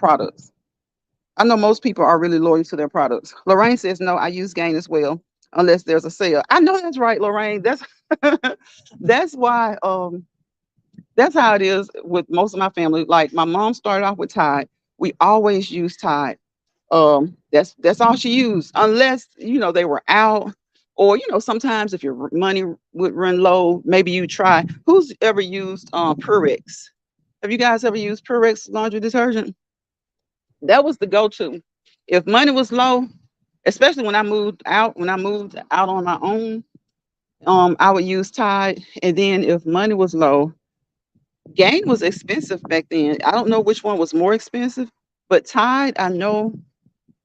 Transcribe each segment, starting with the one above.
products. I know most people are really loyal to their products. Lorraine says no, I use Gain as well, unless there's a sale. I know that's right, Lorraine. That's that's why that's how it is with most of my family. Like my mom started off with Tide. We always use Tide. That's all she used, unless they were out, or sometimes if your money would run low, maybe you try. Who's ever used Purex? Have you guys ever used Purex laundry detergent? That was the go-to. If money was low, especially when I moved out on my own, I would use Tide. And then if money was low, Gain was expensive back then. I don't know which one was more expensive, but Tide, I know,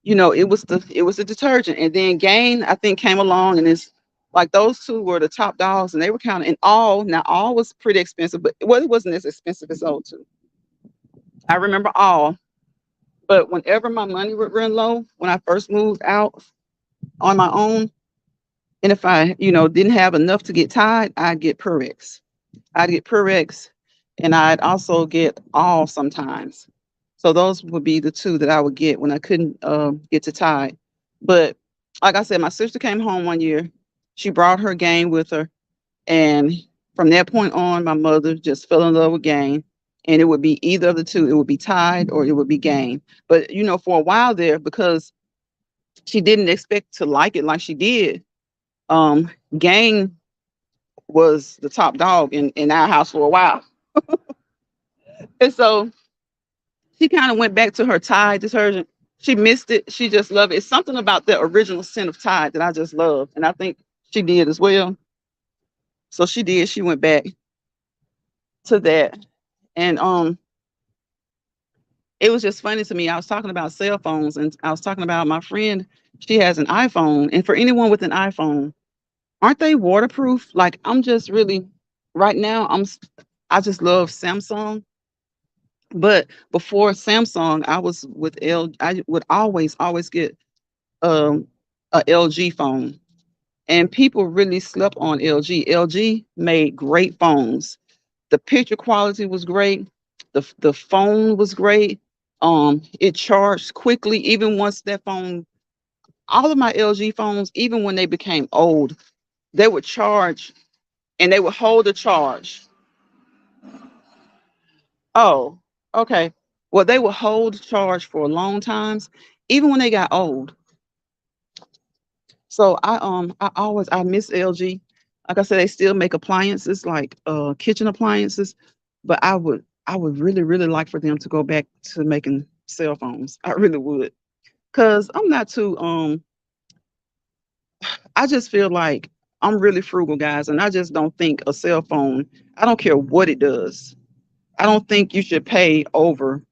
it was the detergent. And then Gain, I think, came along, and it's like those two were the top dogs, and they were kind of in all. Now all was pretty expensive, but it wasn't as expensive as O2. I remember all, but whenever my money would run low, when I first moved out on my own, and if I, didn't have enough to get Tide, I'd get Purex. I'd get Purex, and I'd also get all sometimes. So those would be the two that I would get when I couldn't get to Tide. But like I said, my sister came home one year. She brought her Gain with her, and from that point on, my mother just fell in love with Gain. And it would be either of the two. It would be Tide or it would be Gain. But for a while there, because she didn't expect to like it like she did, Gain was the top dog in our house for a while. And so she kind of went back to her Tide detergent. She missed it. She just loved it. It's something about the original scent of Tide that I just love. And I think she did as well. So she did. She went back to that. And it was just funny to me. I was talking about cell phones, and I was talking about my friend. She has an iPhone. And for anyone with an iPhone, aren't they waterproof? Like I'm just really right now, I just love Samsung. But before Samsung, I was with I would always get um a LG phone. And people really slept on LG. LG made great phones. The picture quality was great. The phone was great. It charged quickly. Even once that phone, all of my LG phones, even when they became old, they would charge and they would hold the charge. Oh, okay. Well, they would hold charge for long times, even when they got old. So I miss LG. Like I said, they still make appliances like kitchen appliances, but I would really really like for them to go back to making cell phones. I really would, cause I'm not too I just feel like I'm really frugal, guys, and I just don't think a cell phone. I don't care what it does. I don't think you should pay over.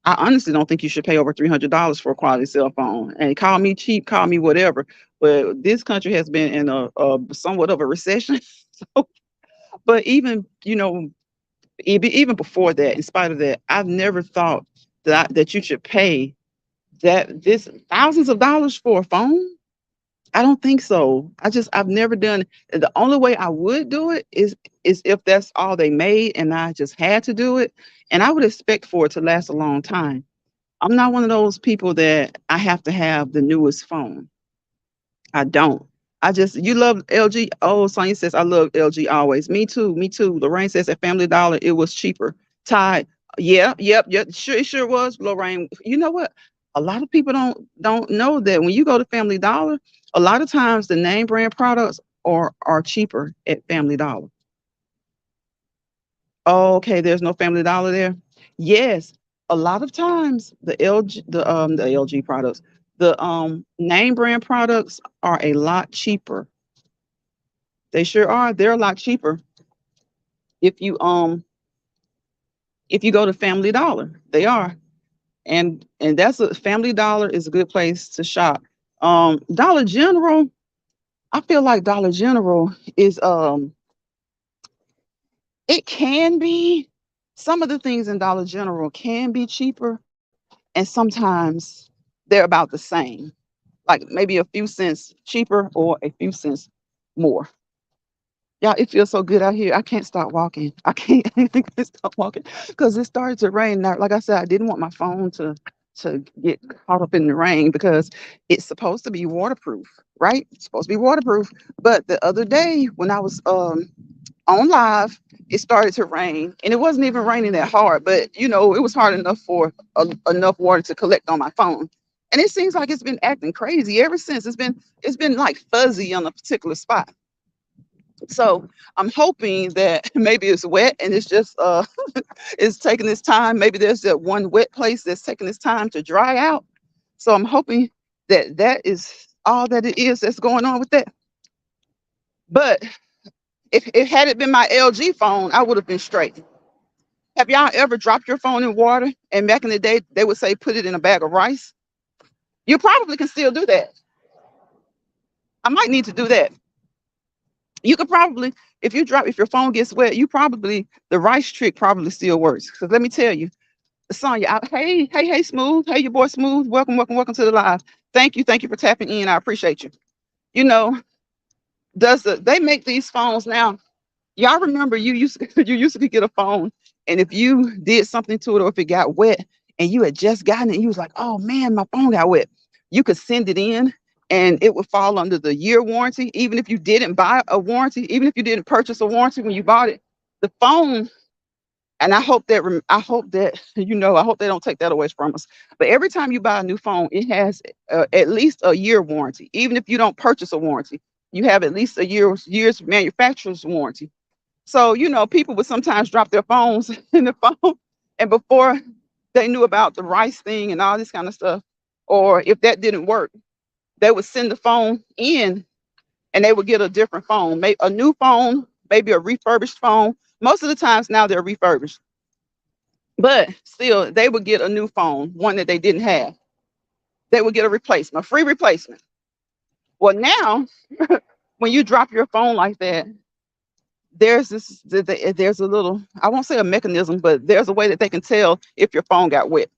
I honestly don't think you should pay over $300 for a quality cell phone. And call me cheap, call me whatever. But this country has been in a somewhat of a recession. So, but even even before that, in spite of that, I've never thought that you should pay that this thousands of dollars for a phone. I don't think so. I've never done. The only way I would do it is if that's all they made and I just had to do it, and I would expect for it to last a long time. I'm not one of those people that I have to have the newest phone. I don't. You love LG. Oh, Sonya says I love LG always. Me too. Me too. Lorraine says at Family Dollar it was cheaper. Tide. Yeah, yep. Sure, it sure was, Lorraine. You know what? A lot of people don't know that when you go to Family Dollar, a lot of times the name brand products are cheaper at Family Dollar. Oh, okay, there's no Family Dollar there. Yes, a lot of times the LG products, the name brand products are a lot cheaper. They sure are. They're a lot cheaper if you go to Family Dollar. They are. And that's a Family Dollar is a good place to shop. Dollar General, I feel like Dollar General is it can be, some of the things in Dollar General can be cheaper, and sometimes they're about the same, like maybe a few cents cheaper or a few cents more. Y'all, it feels so good out here. I can't stop walking. I can't stop walking because it started to rain. Now, like I said, I didn't want my phone to get caught up in the rain because it's supposed to be waterproof, right? It's supposed to be waterproof. But the other day when I was on live, it started to rain, and it wasn't even raining that hard, but it was hard enough for enough water to collect on my phone. And it seems like it's been acting crazy ever since. It's been like fuzzy on a particular spot. So I'm hoping that maybe it's wet and it's just it's taking its time. Maybe there's that one wet place that's taking its time to dry out. So I'm hoping that that is all that it is that's going on with that. But if it had it been my LG phone, I would have been straight. Have y'all ever dropped your phone in water? And back in the day, they would say put it in a bag of rice. You probably can still do that. I might need to do that. You could probably, if your phone gets wet, the rice trick probably still works. Because let me tell you, Sonya, hey, Smooth. Hey, your boy Smooth. Welcome, welcome, welcome to the live. Thank you for tapping in. I appreciate you. You know, they make these phones now. Y'all remember you used to get a phone, and if you did something to it or if it got wet and you had just gotten it, and you was like, oh man, my phone got wet. You could send it in and it would fall under the year warranty, even if you didn't buy a warranty, even if you didn't purchase a warranty when you bought it. The phone, and I hope that I hope they don't take that away from us. But every time you buy a new phone, it has at least a year warranty. Even if you don't purchase a warranty, you have at least a year's manufacturer's warranty. So, people would sometimes drop their phones in the phone, and before they knew about the rice thing and all this kind of stuff, or if that didn't work, they would send the phone in and they would get a different phone, a new phone, maybe a refurbished phone. Most of the times now they're refurbished, but still they would get a new phone, one that they didn't have. They would get a replacement, a free replacement. Well, now when you drop your phone like that, there's a little, I won't say a mechanism, but there's a way that they can tell if your phone got wet.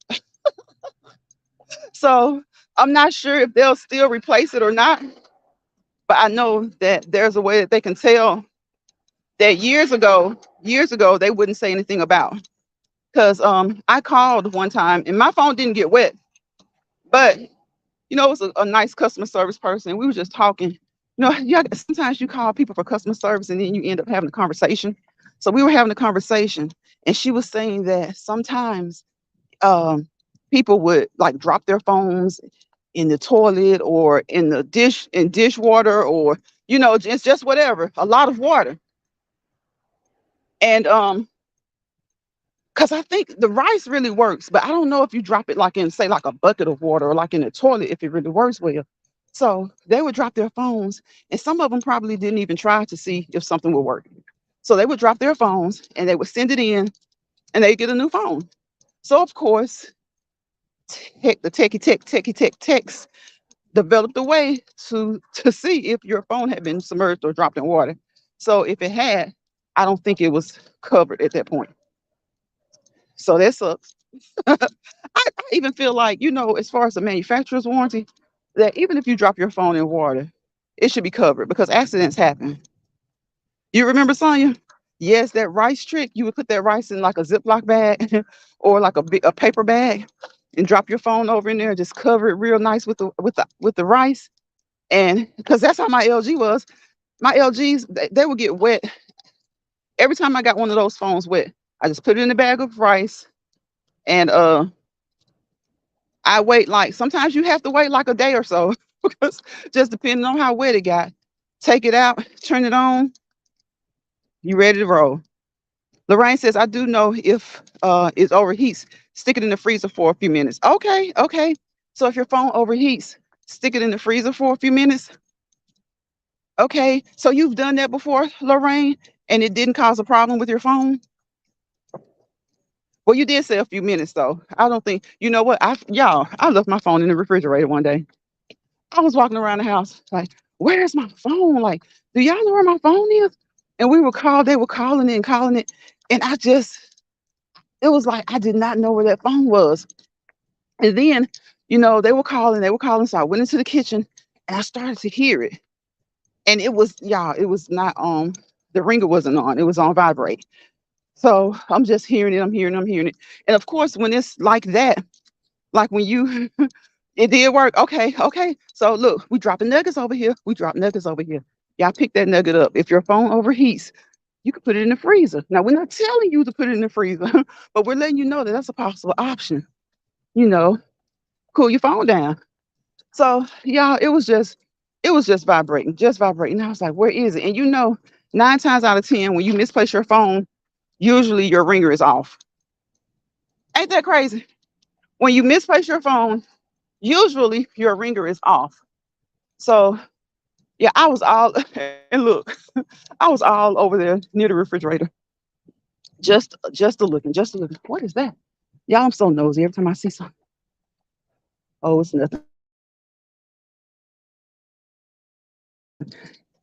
So I'm not sure if they'll still replace it or not, but I know that there's a way that they can tell that years ago they wouldn't say anything about. Because I called one time and my phone didn't get wet, but it was a nice customer service person. We were just talking. Yeah, sometimes you call people for customer service and then you end up having a conversation. So we were having a conversation, and she was saying that sometimes um, people would like drop their phones in the toilet or in the dishwater, or just whatever, a lot of water. And because I think the rice really works, but I don't know if you drop it like in, say, like a bucket of water or like in the toilet, if it really works well. So they would drop their phones, and some of them probably didn't even try to see if something would work. So they would drop their phones and they would send it in, and they get a new phone. So of course, the techie techs developed a way to see if your phone had been submerged or dropped in water. So if it had, I don't think it was covered at that point. So that sucks. I even feel like, as far as the manufacturer's warranty, that even if you drop your phone in water, it should be covered because accidents happen. You remember, Sonya? Yes, that rice trick. You would put that rice in like a Ziploc bag or like a paper bag and drop your phone over in there, just cover it real nice with the rice. And because that's how my LG was. My LGs, they would get wet every time I got one of those phones wet. I just put it in a bag of rice, and I wait, like sometimes you have to wait like a day or so because just depending on how wet it got. Take it out, turn it on, you ready to roll. Lorraine says, I do know if it overheats, stick it in the freezer for a few minutes. Okay, okay. So if your phone overheats, stick it in the freezer for a few minutes. Okay. So you've done that before, Lorraine, and it didn't cause a problem with your phone? Well, you did say a few minutes though. I don't think, you know what? I left my phone in the refrigerator one day. I was walking around the house like, where's my phone? Like, do y'all know where my phone is? And they were calling it. And it was like, I did not know where that phone was. And then, they were calling. So I went into the kitchen and I started to hear it. And it was, y'all, it was not The ringer wasn't on. It was on vibrate. So I'm just hearing it. I'm hearing it. And of course, when it's like that, like when you, it did work. Okay, okay. So look, we dropping nuggets over here. We drop nuggets over here. Y'all pick that nugget up. If your phone overheats, you can put it in the freezer. Now we're not telling you to put it in the freezer, but we're letting you know that that's a possible option. You know, cool your phone down. So y'all, it was just vibrating, just vibrating. I was like, where is it? And you know, 9 times out of 10, when you misplace your phone, usually your ringer is off. Ain't that crazy? When you misplace your phone, usually your ringer is off. So yeah, I was all and look, I was all over there near the refrigerator, just to looking, just to looking. What is that? Y'all, I'm so nosy. Every time I see something, oh, it's nothing.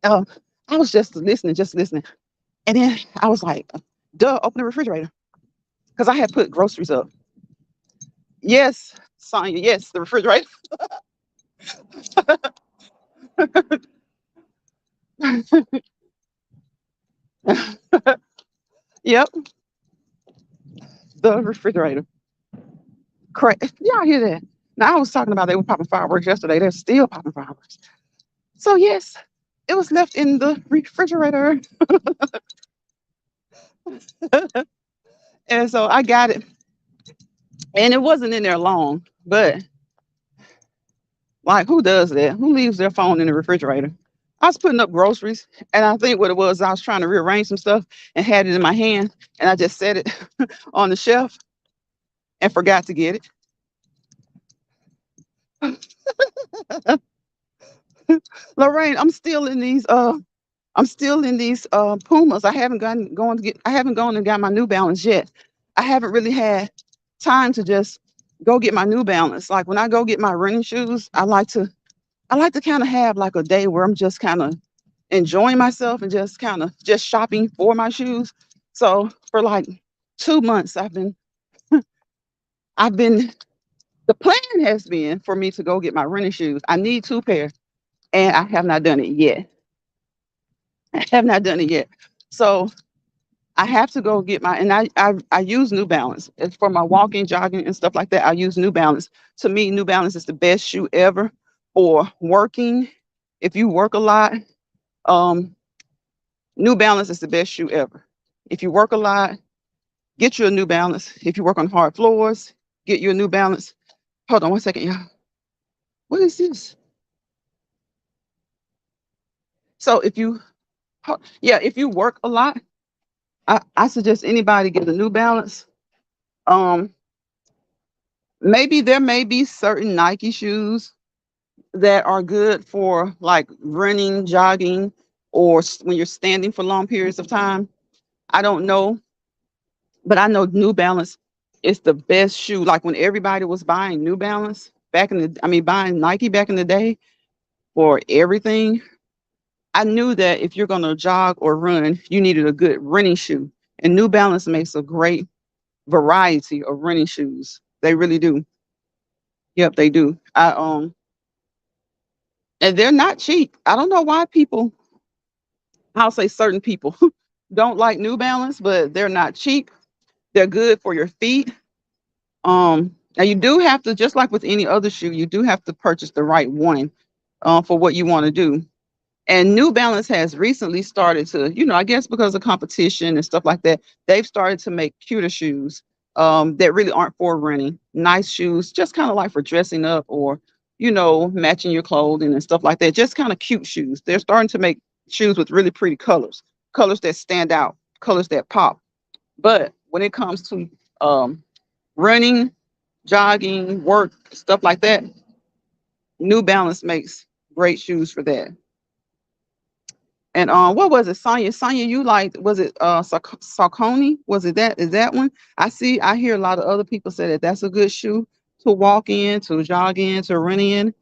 I was just listening, and then I was like, "Duh, open the refrigerator," because I had put groceries up. Yes, Sonya. Yes, the refrigerator. Yep, the refrigerator. Correct. Y'all hear that? Now I was talking about they were popping fireworks yesterday. They're still popping fireworks. So yes, it was left in the refrigerator, and so I got it, and it wasn't in there long. But like, who does that? Who leaves their phone in the refrigerator? I was putting up groceries, and I think what it was, I was trying to rearrange some stuff and had it in my hand, and I just set it on the shelf and forgot to get it. Lorraine, I'm still in these Pumas. I haven't gone and got my New Balance yet. I haven't really had time to just go get my New Balance. Like when I go get my running shoes, I like to kind of have like a day where I'm just kind of enjoying myself and just kind of just shopping for my shoes. So for like 2 months, I've been the plan has been for me to go get my running shoes. I need 2 pairs, and I have not done it yet. I have not done it yet. So I have to go get my, and I use New Balance. It's for my walking, jogging, and stuff like that. I use New Balance. To me, New Balance is the best shoe ever for working. If you work a lot, um, New Balance is the best shoe ever. If you work a lot, get you a New Balance. If you work on hard floors, get you a New Balance. Hold on 1 second, y'all. What is this? So yeah, if you work a lot, I suggest anybody get a New Balance. Um, Maybe there may be certain Nike shoes that are good for like running, jogging, or when you're standing for long periods of time. I don't know, but I know New Balance is the best shoe. Like when everybody was buying New Balance back in the, I mean, buying Nike back in the day for everything, I knew that if you're going to jog or run, you needed a good running shoe. And New Balance makes a great variety of running shoes. They really do. Yep, they do. And they're not cheap. I don't know why people, I'll say certain people don't like New Balance, but they're not cheap. They're good for your feet. Now you do have to, just like with any other shoe, you do have to purchase the right one for what you want to do. And New Balance has recently started to, I guess because of competition and stuff like that, they've started to make cuter shoes that really aren't for running. Nice shoes, just kind of like for dressing up or, matching your clothing and stuff like that. Just kind of cute shoes. They're starting to make shoes with really pretty colors, colors that stand out, colors that pop. But when it comes to running, jogging, work, stuff like that, New Balance makes great shoes for that. And what was it, Sonya? Sonya, you liked, was it Saucony? Was it that? Is that one? I hear a lot of other people say that that's a good shoe to walk in, to jog in, to run in.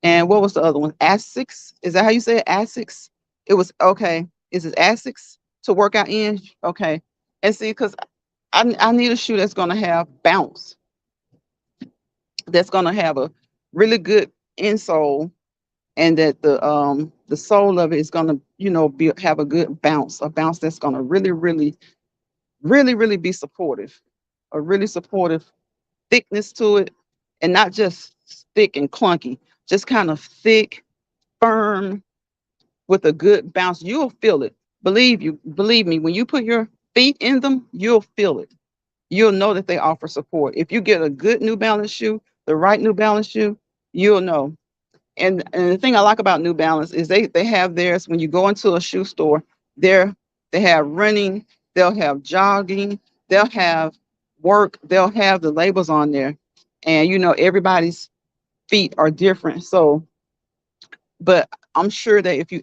And what was the other one? Asics? Is that how you say it? Asics? It was okay. Is it Asics to work out in? Okay. And see, because I need a shoe that's gonna have bounce, that's gonna have a really good insole, and that the sole of it is gonna, be have a good bounce, a bounce that's gonna really, really, really, really be supportive, a really supportive thickness to it, and not just thick and clunky, just kind of thick, firm, with a good bounce. You'll feel it. Believe me, when you put your feet in them, you'll feel it. You'll know that they offer support. If you get a good New Balance shoe, the right New Balance shoe, you'll know. And the thing I like about New Balance is they have theirs when you go into a shoe store. There they have running, they'll have jogging, they'll have work, they'll have the labels on there, and everybody's feet are different. So, but I'm sure that if you're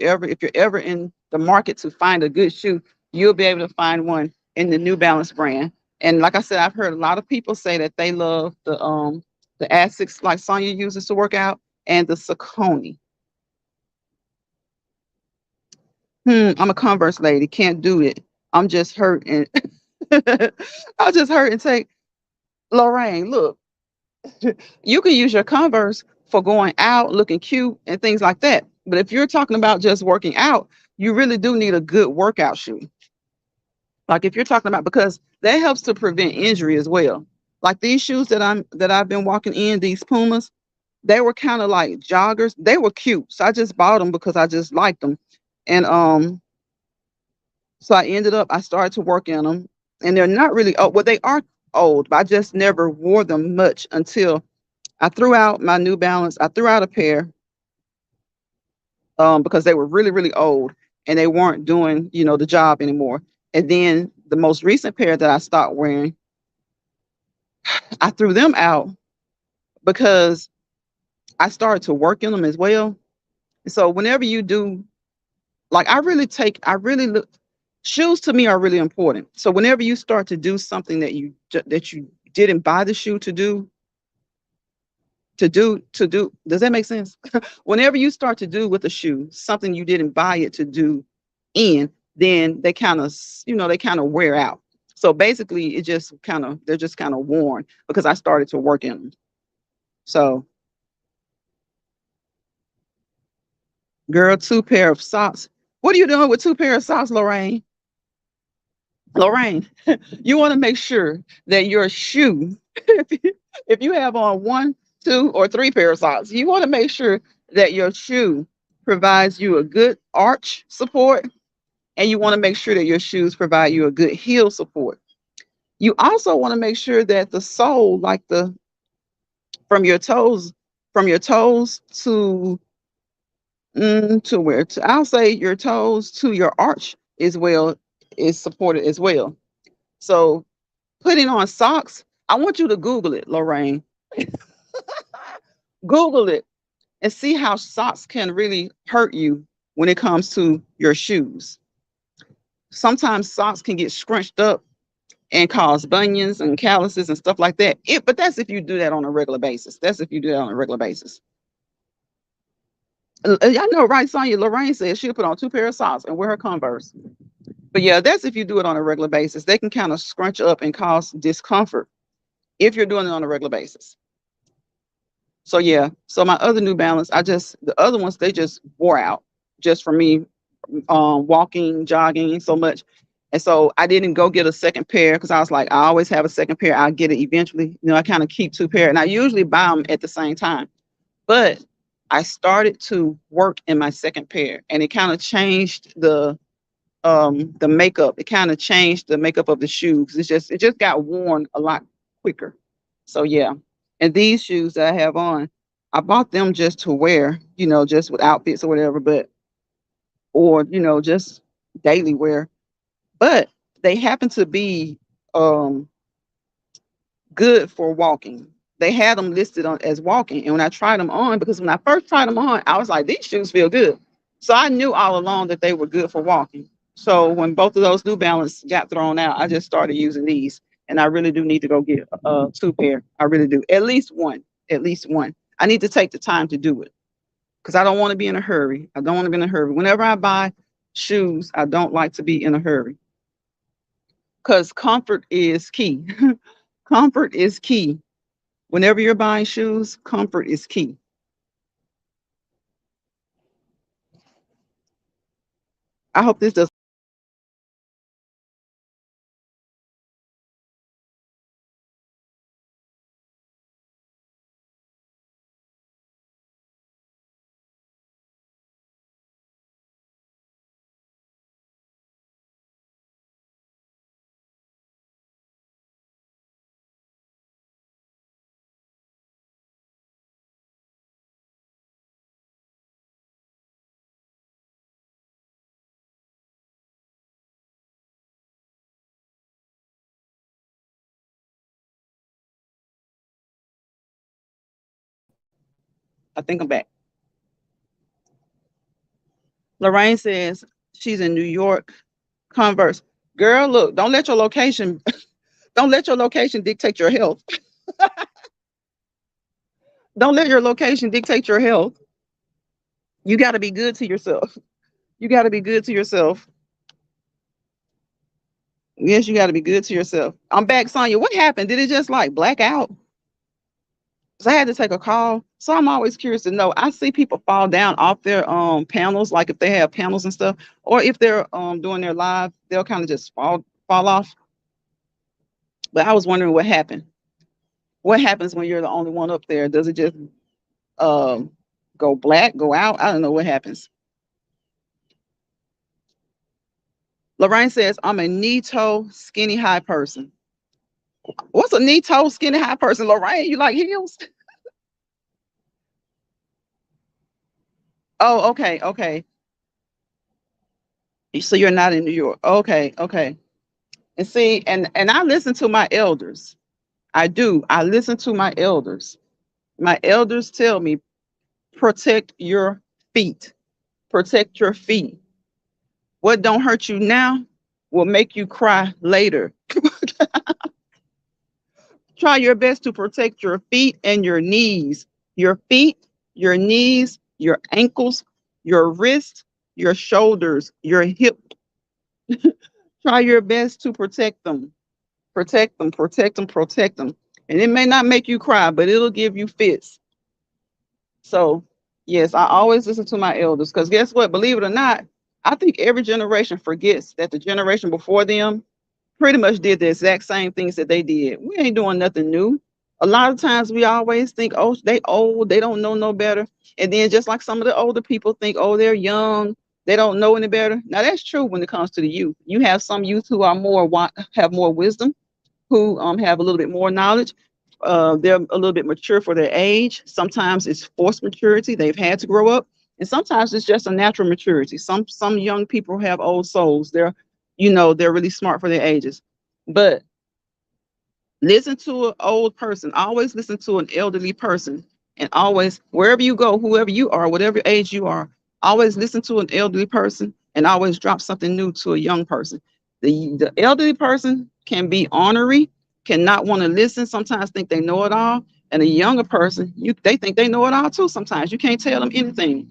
ever in the market to find a good shoe, you'll be able to find one in the New Balance brand. And like I said, I've heard a lot of people say that they love the Asics like Sonya uses to work out, and the Saucony. I'm a Converse lady, can't do it. I'm just hurting. I'll just hurt and take Lorraine. Look, you can use your Converse for going out, looking cute, and things like that. But if you're talking about just working out, you really do need a good workout shoe. Like if you're talking about, because that helps to prevent injury as well. Like these shoes that I've been walking in, these Pumas, they were kind of like joggers. They were cute, so I just bought them because I just liked them, and so I started to work in them, and they're not really old. Well, they are old, but I just never wore them much until I threw out my New Balance. I threw out a pair because they were really, really old and they weren't doing, the job anymore. And then the most recent pair that I stopped wearing, I threw them out because I started to work in them as well. So whenever you do, like I really look, shoes to me are really important. So whenever you start to do something that you didn't buy the shoe to do, does that make sense? Whenever you start to do with a shoe something you didn't buy it to do in, then they kind of wear out. So basically they're just kind of worn because I started to work in them. So, girl, two pair of socks. What are you doing with two pair of socks, Lorraine? Lorraine, you want to make sure that your shoe, if you have on one, two, or three pair of socks, you want to make sure that your shoe provides you a good arch support, and you want to make sure that your shoes provide you a good heel support. You also want to make sure that the sole, like the from your toes, from your toes to where to I'll say your toes to your arch as well is supported as well. So putting on socks, I want you to Google it, Lorraine. Google it and see how socks can really hurt you when it comes to your shoes. Sometimes socks can get scrunched up and cause bunions and calluses and stuff like that. But that's if you do that on a regular basis. That's if you do that on a regular basis. I know, right, Sonya? Lorraine said she'll put on two pair of socks and wear her Converse. But yeah, that's if you do it on a regular basis. They can kind of scrunch up and cause discomfort if you're doing it on a regular basis. So yeah, so my other New Balance, the other ones they just wore out just for me, walking, jogging so much. And so I didn't go get a second pair because I was like, I always have a second pair. I'll get it eventually. I kind of keep two pair, and I usually buy them at the same time. But I started to work in my second pair, and it kind of changed the makeup. It kind of changed the makeup of the shoes. It just got worn a lot quicker. So yeah. And these shoes that I have on, I bought them just to wear, just with outfits or whatever, or just daily wear. But they happen to be um good for walking. They had them listed on as walking. And when I tried them on, because when I first tried them on, I was like, these shoes feel good. So I knew all along that they were good for walking. So when both of those New Balance got thrown out, I just started using these. And I really do need to go get two pair. I really do. At least one. At least one. I need to take the time to do it because I don't want to be in a hurry. I don't want to be in a hurry. Whenever I buy shoes, I don't like to be in a hurry because comfort is key. Comfort is key. Whenever you're buying shoes, comfort is key. I hope this does. I think I'm back. Lorraine says she's in New York. Converse. Girl, look, don't let your location don't let your location dictate your health. Don't let your location dictate your health. You got to be good to yourself. You got to be good to yourself. Yes, you got to be good to yourself. I'm back, Sonya. What happened? Did it just like black out? 'Cause I had to take a call. So I'm always curious to know. I see people fall down off their panels, like if they have panels and stuff, or if they're doing their live, they'll kind of just fall off. But I was wondering what happened. What happens when you're the only one up there? Does it just um go black, go out? I don't know what happens. Lorraine says, I'm a knee toe skinny high person. What's a knee toe skinny high person? Lorraine, you like heels? Oh, okay, okay. So you're not in New York. Okay, okay. And see, and I listen to my elders. I do. I listen to my elders. My elders tell me protect your feet. Protect your feet. What don't hurt you now will make you cry later. Try your best to protect your feet and your knees. Your feet, your knees, your ankles, your wrists, your shoulders, your hip. Try your best to protect them. Protect them, protect them, protect them. And it may not make you cry, but it'll give you fits. So, yes, I always listen to my elders because guess what? Believe it or not, I think every generation forgets that the generation before them pretty much did the exact same things that they did. We ain't doing nothing new. A lot of times we always think, oh, they old, they don't know no better. And then just like some of the older people think, oh, they're young, they don't know any better. Now that's true when it comes to the youth. You have some youth who are have more wisdom, who have a little bit more knowledge. They're a little bit mature for their age. Sometimes it's forced maturity; they've had to grow up, and sometimes it's just a natural maturity. Some young people have old souls. They're really smart for their ages. But listen to an old person. Always listen to an elderly person, and always wherever you go, whoever you are, whatever age you are, always listen to an elderly person, and always drop something new to a young person. The elderly person can be ornery, cannot want to listen. Sometimes think they know it all, and a younger person, they think they know it all too. Sometimes you can't tell them anything.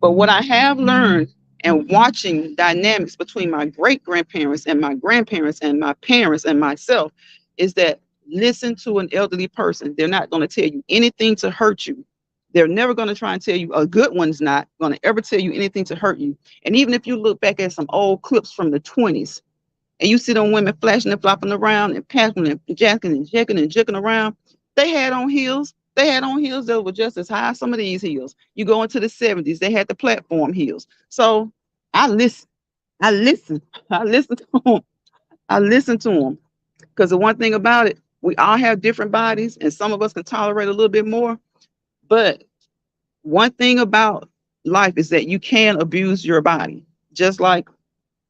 But what I have learned and watching dynamics between my great grandparents and my grandparents and my parents and myself is that listen to an elderly person. They're not going to tell you anything to hurt you. They're never going to try and tell you, a good one's not going to ever tell you anything to hurt you. And even if you look back at some old clips from the 20s and you see them women flashing and flopping around and passing and jacking and jacking and jacking around, they had on heels. They had on heels that were just as high as some of these heels. You go into the 70s, they had the platform heels. So I listen, I listen, I listen to them. I listen to them. Because the one thing about it, we all have different bodies, and some of us can tolerate a little bit more. But one thing about life is that you can abuse your body, just like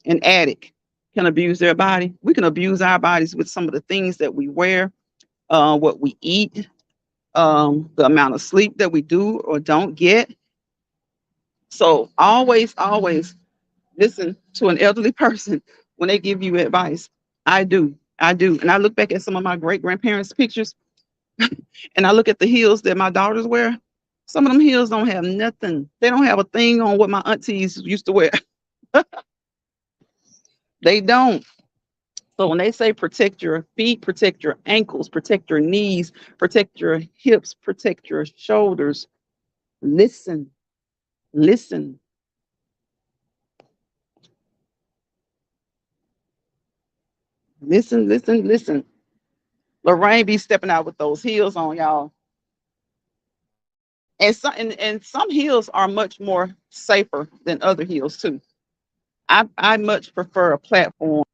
an addict can abuse their body. We can abuse our bodies with some of the things that we wear, what we eat, the amount of sleep that we do or don't get. So always, always listen to an elderly person when they give you advice. I do. I do. And I look back at some of my great grandparents' pictures and I look at the heels that my daughters wear. Some of them heels don't have nothing. They don't have a thing on what my aunties used to wear. They don't. So when they say protect your feet, protect your ankles, protect your knees, protect your hips, protect your shoulders, listen, listen. Listen, listen, listen. Lorraine be stepping out with those heels on, y'all. And some heels are much more safer than other heels too. I much prefer a platform.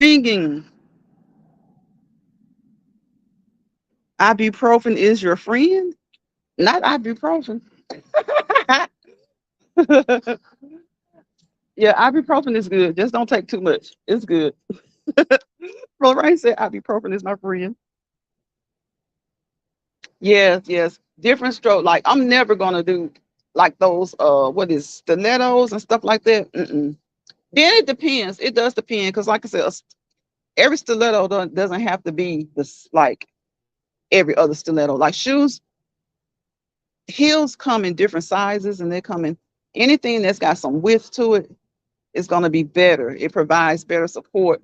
Singing ibuprofen is your friend, not ibuprofen. Yeah, ibuprofen is good. Just don't take too much. It's good. Lorraine said ibuprofen is my friend. Yes, yes. Different stroke. Like I'm never gonna do like those what is stilettos and stuff like that. Mm-mm. Then it depends. It does depend because, like I said, every stiletto doesn't have to be this like every other stiletto. Like shoes, heels come in different sizes, and they come in anything that's got some width to it is gonna be better. It provides better support.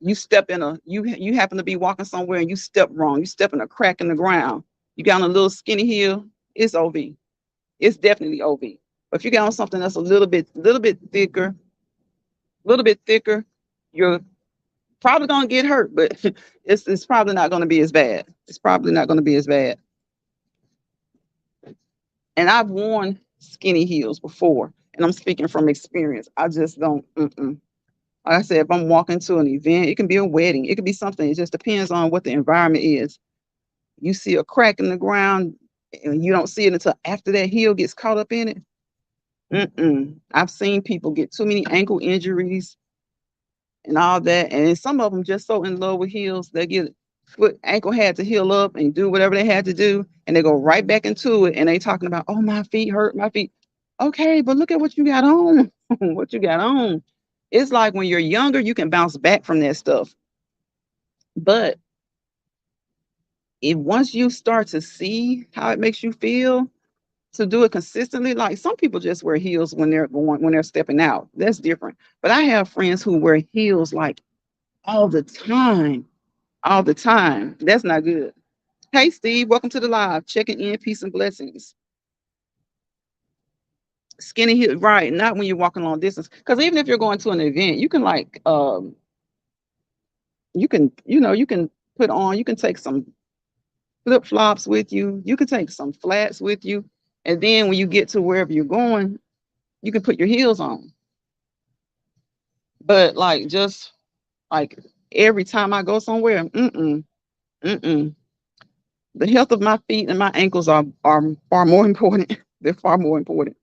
You step in a you happen to be walking somewhere and you step wrong. You step in a crack in the ground. You got on a little skinny heel. It's OV. It's definitely OV. But if you got on something that's a little bit thicker, you're probably gonna get hurt, but it's probably not gonna be as bad. It's probably not gonna be as bad. And I've worn skinny heels before, and I'm speaking from experience. I just don't. Mm-mm. Like I said, if I'm walking to an event, it can be a wedding, it could be something. It just depends on what the environment is. You see a crack in the ground, and you don't see it until after that heel gets caught up in it. Mm-mm. I've seen people get too many ankle injuries and all that. And some of them just so in love with heels, they get foot ankle had to heal up and do whatever they had to do, and they go right back into it. And they talking about, oh, my feet hurt, my feet. Okay, but look at what you got on. What you got on. It's like when you're younger, you can bounce back from that stuff. But if once you start to see how it makes you feel to do it consistently, like some people just wear heels when they're stepping out. That's different. But I have friends who wear heels like all the time, all the time. That's not good. Hey, Steve, welcome to the live. Checking in, peace and blessings. Skinny heel, right? Not when you're walking long distance. Because even if you're going to an event, you can you can put on. You can take some flip flops with you. You can take some flats with you, and then when you get to wherever you're going, you can put your heels on. But like just like every time I go somewhere, mm-mm, mm-mm. The health of my feet and my ankles are far more important. They're far more important.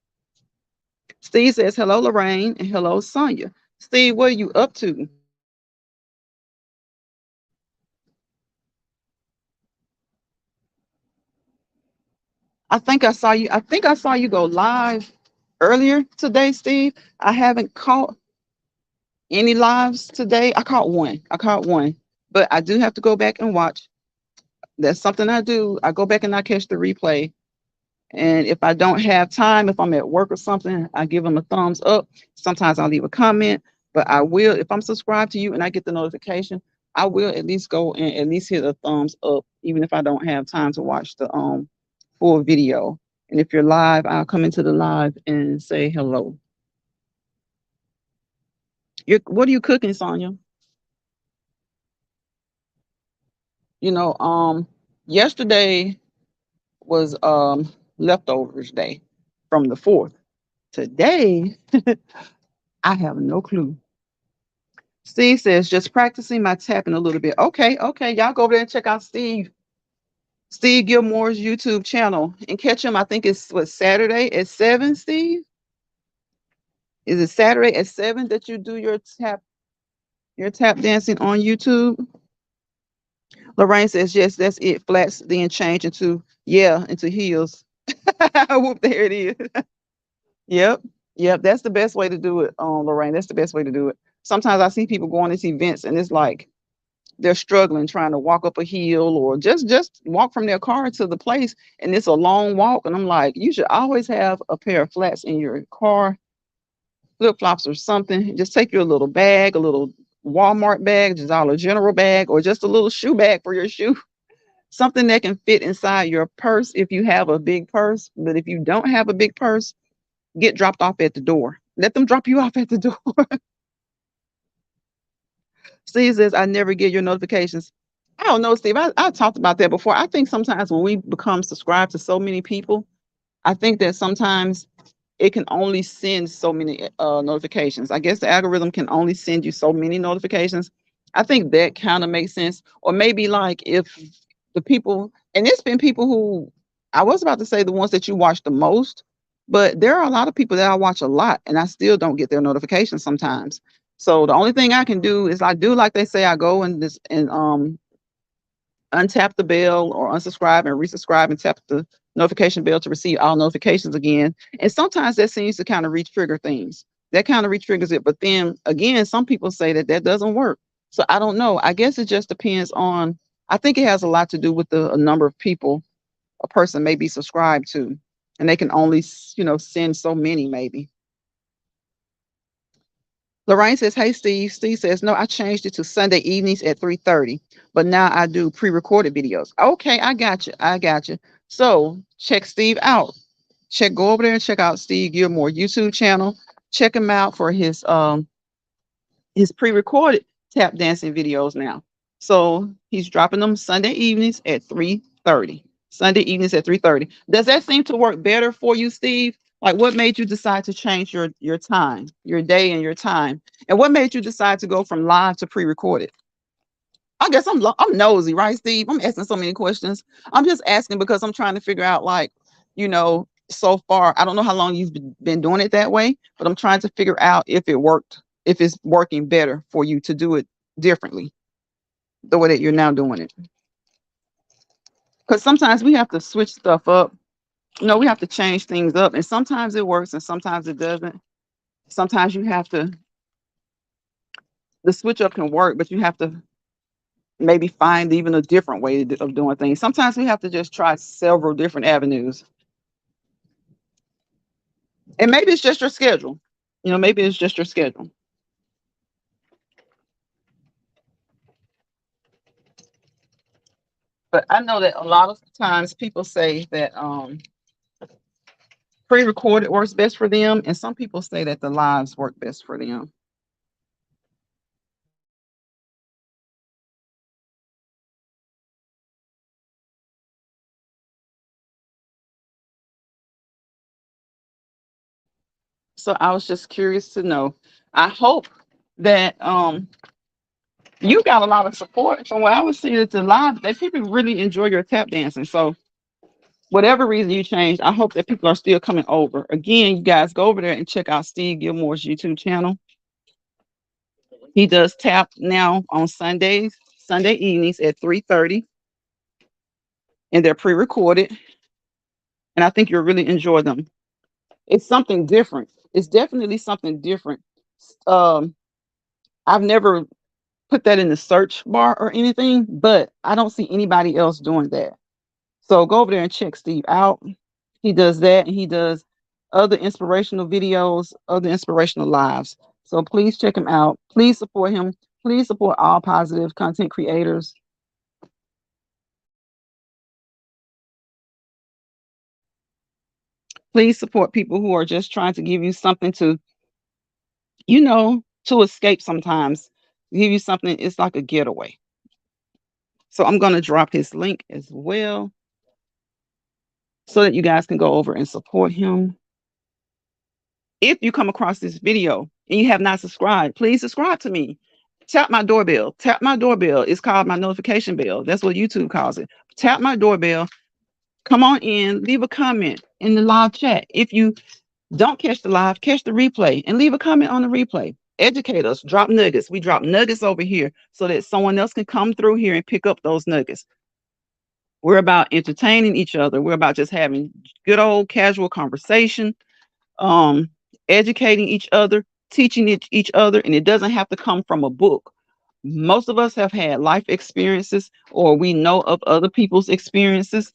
Steve says, hello, Lorraine, and hello, Sonia. Steve, what are you up to? I think I saw you go live earlier today, Steve. I haven't caught any lives today. I caught one. I caught one. But I do have to go back and watch. That's something I do. I go back and I catch the replay. And if I don't have time, if I'm at work or something, I give them a thumbs up. Sometimes I'll leave a comment, but I will, if I'm subscribed to you and I get the notification, I will at least go and at least hit a thumbs up, even if I don't have time to watch the full video. And if you're live, I'll come into the live and say hello. What are you cooking, Sonia? You know, yesterday was leftovers day from the 4th. Today, I have no clue. Steve says, just practicing my tapping a little bit. Okay, okay. Y'all go over there and check out Steve Gilmore's YouTube channel and catch him. I think it's what Saturday at 7, Steve. Is it Saturday at 7 that you do your tap dancing on YouTube? Lorraine says yes, that's it. Flats then change into yeah, into heels. Whoop, there it is. Yep. Yep. That's the best way to do it, Lorraine. That's the best way to do it. Sometimes I see people going to these events and it's like they're struggling trying to walk up a hill or just walk from their car to the place and it's a long walk. And I'm like, you should always have a pair of flats in your car, flip flops or something. Just take your little bag, a little Walmart bag, just Dollar General bag, or just a little shoe bag for your shoe. Something that can fit inside your purse if you have a big purse. But if you don't have a big purse, get dropped off at the door. Let them drop you off at the door. Steve says, I never get your notifications. I don't know, Steve. I talked about that before. I think sometimes when we become subscribed to so many people, I think that sometimes it can only send so many notifications. I guess the algorithm can only send you so many notifications. I think that kind of makes sense. Or maybe like if the people, and it's been people who I was about to say the ones that you watch the most, but there are a lot of people that I watch a lot and I still don't get their notifications sometimes. So the only thing I can do is I do like they say, I go and this and untap the bell or unsubscribe and resubscribe and tap the notification bell to receive all notifications again. And sometimes that seems to kind of re-trigger things. That kind of re-triggers it. But then again, some people say that that doesn't work. So I don't know. I guess it just depends on, I think it has a lot to do with the number of people a person may be subscribed to. And they can only, send so many maybe. Lorraine says, hey, Steve. Steve says, no, I changed it to Sunday evenings at 3:30, but now I do pre-recorded videos. Okay, I got you. I got you. So check Steve out. Go over there and check out Steve Gilmore YouTube channel. Check him out for his pre-recorded tap dancing videos now. So he's dropping them Sunday evenings at 3:30. Sunday evenings at 3:30. Does that seem to work better for you, Steve? Like what made you decide to change your time, your day and your time? And what made you decide to go from live to pre-recorded? I guess I'm nosy, right, Steve? I'm asking so many questions. I'm just asking because I'm trying to figure out like, so far, I don't know how long you've been doing it that way, but I'm trying to figure out if it worked, if it's working better for you to do it differently, the way that you're now doing it. Because sometimes we have to switch stuff up. We have to change things up, and sometimes it works and sometimes it doesn't. Sometimes you have to, the switch up can work, but you have to maybe find even a different way of doing things. Sometimes we have to just try several different avenues. And maybe it's just your schedule. Maybe it's just your schedule. But I know that a lot of times people say that pre-recorded works best for them, and some people say that the lives work best for them. So I was just curious to know. I hope that you got a lot of support from what I was seeing at the live, that people really enjoy your tap dancing. So whatever reason you changed, I hope that people are still coming over. Again, you guys go over there and check out Steve Gilmore's YouTube channel. He does tap now on Sundays, Sunday evenings at 3:30, and they're pre-recorded. And I think you'll really enjoy them. It's something different. It's definitely something different. Um, I've never put that in the search bar or anything, but I don't see anybody else doing that. So go over there and check Steve out. He does that, and he does other inspirational videos, other inspirational lives. So please check him out. Please support him. Please support all positive content creators. Please support people who are just trying to give you something to escape sometimes. Give you something, it's like a getaway. So I'm going to drop his link as well so that you guys can go over and support him. If you come across this video and you have not subscribed, please subscribe to me. Tap my doorbell. Tap my doorbell. It's called my notification bell. That's what YouTube calls it. Tap my doorbell. Come on in. Leave a comment in the live chat. If you Don't catch the live, catch the replay and leave a comment on the replay. Educate us, drop nuggets. We drop nuggets over here so that someone else can come through here and pick up those nuggets. We're about entertaining each other. We're about just having good old casual conversation, um, educating each other, teaching each other, and it doesn't have to come from a book. Most of us have had life experiences, or we know of other people's experiences.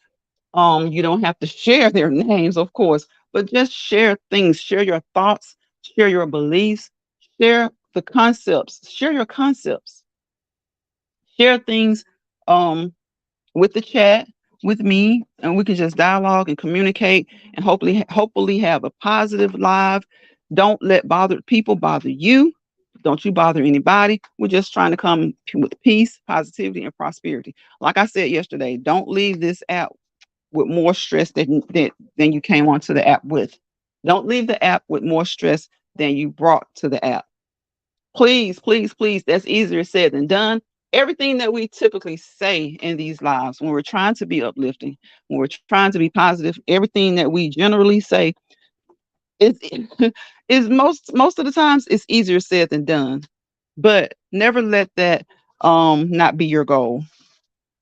You don't have to share their names, of course, but just share things, share your thoughts, share your beliefs, share the concepts, share your concepts, share things um, with the chat with me, and we can just dialogue and communicate, and hopefully have a positive live. Don't let bothered people bother you. Don't you bother anybody. We're just trying to come with peace, positivity, and prosperity. Like I said yesterday, don't leave this app with more stress than you came onto the app with. Don't leave the app with more stress than you brought to the app. Please, please, please. That's easier said than done. Everything that we typically say in these lives, when we're trying to be uplifting, when we're trying to be positive, everything that we generally say is is most of the times it's easier said than done. But never let that not be your goal.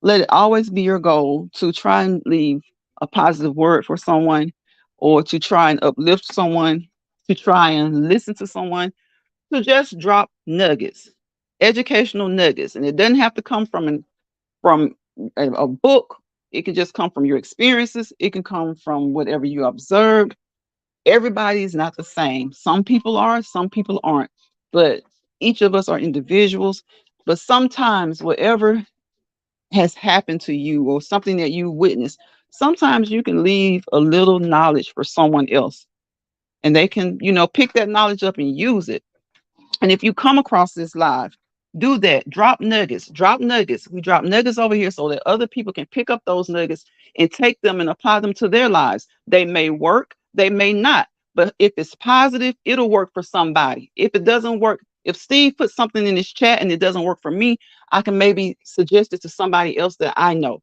Let it always be your goal to try and leave a positive word for someone, or to try and uplift someone, to try and listen to someone, to just drop nuggets, educational nuggets. And it doesn't have to come from a book. It can just come from your experiences. It can come from whatever you observed. Everybody is not the same. Some people are, some people aren't. But each of us are individuals. But sometimes whatever has happened to you or something that you witnessed, sometimes you can leave a little knowledge for someone else, and they can, pick that knowledge up and use it. And if you come across this live, do that. Drop nuggets. Drop nuggets. We drop nuggets over here so that other people can pick up those nuggets and take them and apply them to their lives. They may work, they may not. But if it's positive, it'll work for somebody. If it doesn't work, if Steve puts something in his chat and it doesn't work for me, I can maybe suggest it to somebody else that I know.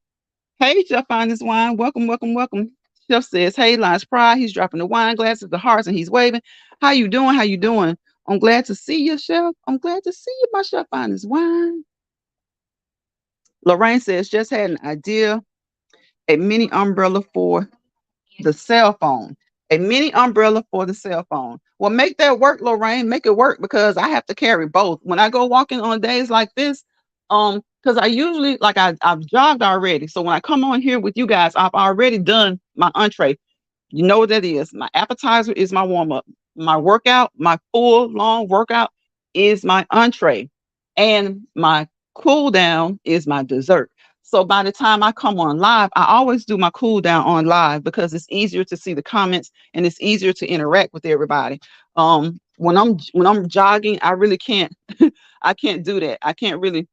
Hey, Chef Find This Wine. Welcome, welcome, welcome. Chef says, hey, Lines Pride. He's dropping the wine glasses, the hearts, and he's waving. How you doing? How you doing? I'm glad to see you, Chef. I'm glad to see you, my Chef Find This Wine. Lorraine says, just had an idea, a mini umbrella for the cell phone. A mini umbrella for the cell phone. Well, make that work, Lorraine. Make it work, because I have to carry both. When I go walking on days like this, because I usually I've jogged already. So when I come on here with you guys, I've already done my entree. You know what that is. My appetizer is my warm up. My workout, my full long workout is my entree. And my cool down is my dessert. So by the time I come on live, I always do my cool down on live, because it's easier to see the comments and it's easier to interact with everybody. When I'm jogging, I really can't I can't do that. I can't really,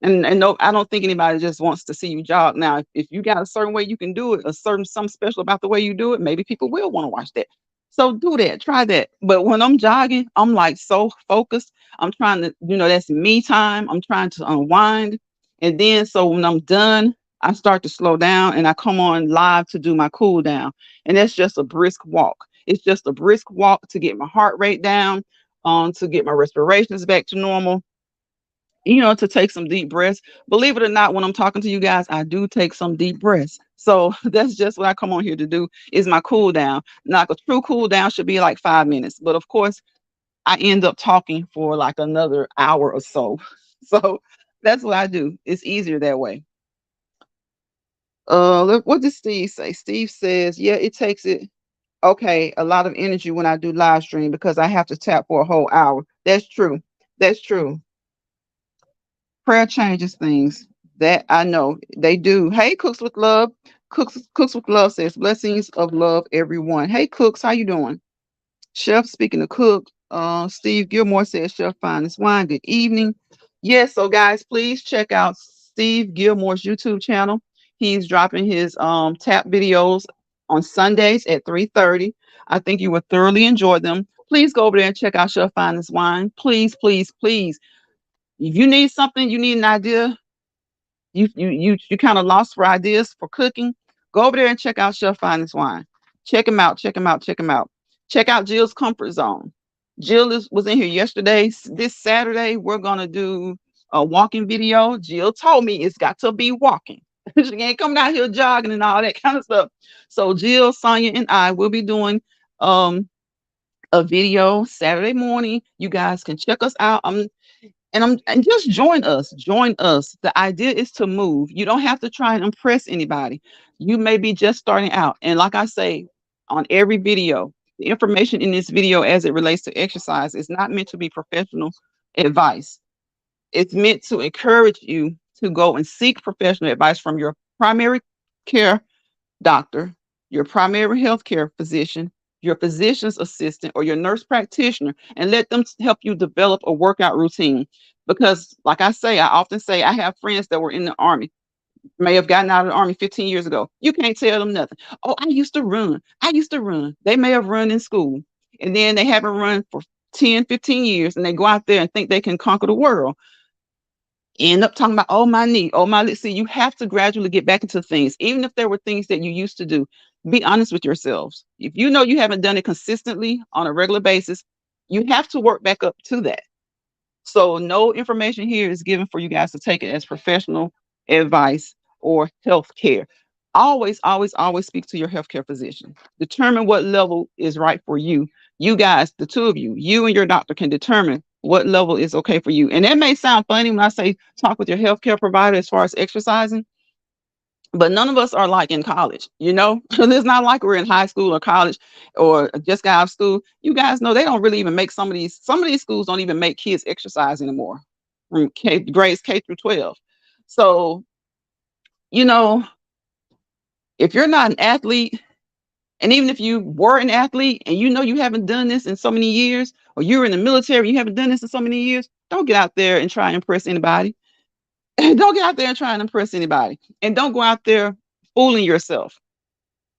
and no, I don't think anybody just wants to see you jog. Now, if you got a certain way you can do it, a certain something special about the way you do it, maybe people will want to watch that. So do that, try that. But when I'm jogging, I'm like so focused. I'm trying to, that's me time. I'm trying to unwind. And then so when I'm done, I start to slow down and I come on live to do my cool down. And that's just a brisk walk. It's just a brisk walk to get my heart rate down, to get my respirations back to normal, to take some deep breaths. Believe it or not, when I'm talking to you guys, I do take some deep breaths. So that's just what I come on here to do, is my cool down. Now, like a true cool down should be like 5 minutes. But of course, I end up talking for like another hour or so. So that's what I do. It's easier that way. What did Steve say? Steve says, yeah, it takes it okay, a lot of energy when I do live stream, because I have to tap for a whole hour. That's true. That's true. Prayer changes things. That I know they do. Hey, Cooks with Love. Cooks with Love says blessings of love, everyone. Hey, Cooks, how you doing? Chef, speaking of Cook, Steve Gilmore says Chef Fine this wine. Good evening. Yes, so guys, please check out Steve Gilmore's YouTube channel. He's dropping his tap videos on Sundays at 3:30. I think you will thoroughly enjoy them. Please go over there and check out Chef Fine this wine. Please, please, please. If you need something, you need an idea, you kind of lost for ideas for cooking, go over there and check out Chef Finest Wine. Check him out, check him out, check him out. Check out Jill's comfort zone. Was in here yesterday. This Saturday, we're gonna do a walking video. Jill told me it's got to be walking. She ain't coming out here jogging and all that kind of stuff. So Jill, Sonia, and I will be doing um a video Saturday morning. You guys can check us out. And just join us. Join us. The idea is to move. You don't have to try and impress anybody. You may be just starting out. And like I say on every video, the information in this video as it relates to exercise is not meant to be professional advice. It's meant to encourage you to go and seek professional advice from your primary care doctor, your primary healthcare physician, your physician's assistant, or your nurse practitioner, and let them help you develop a workout routine. Because, like I often say, I have friends that were in the army, may have gotten out of the army 15 years ago. You can't tell them nothing. Oh, I used to run. I used to run. They may have run in school, and then they haven't run for 10, 15 years, and they go out there and think they can conquer the world, end up talking about, oh, my knee, oh, my leg. See, you have to gradually get back into things, even if there were things that you used to do. Be honest with yourselves. If you know you haven't done it consistently on a regular basis, you have to work back up to that. So no information here is given for you guys to take it as professional advice or health care. Always, always, always speak to your healthcare physician. Determine what level is right for you. You guys, the two of you, you and your doctor can determine what level is okay for you. And that may sound funny when I say talk with your healthcare provider as far as exercising, but none of us are like in college, you know? It's not like we're in high school or college or just got out of school. You guys know they don't really even make some of these schools don't even make kids exercise anymore from grades K through 12. So, you know, if you're not an athlete, and even if you were an athlete and you know you haven't done this in so many years, or you're in the military, you haven't done this in so many years, don't get out there and try and impress anybody. Don't get out there and try and impress anybody. And don't go out there fooling yourself.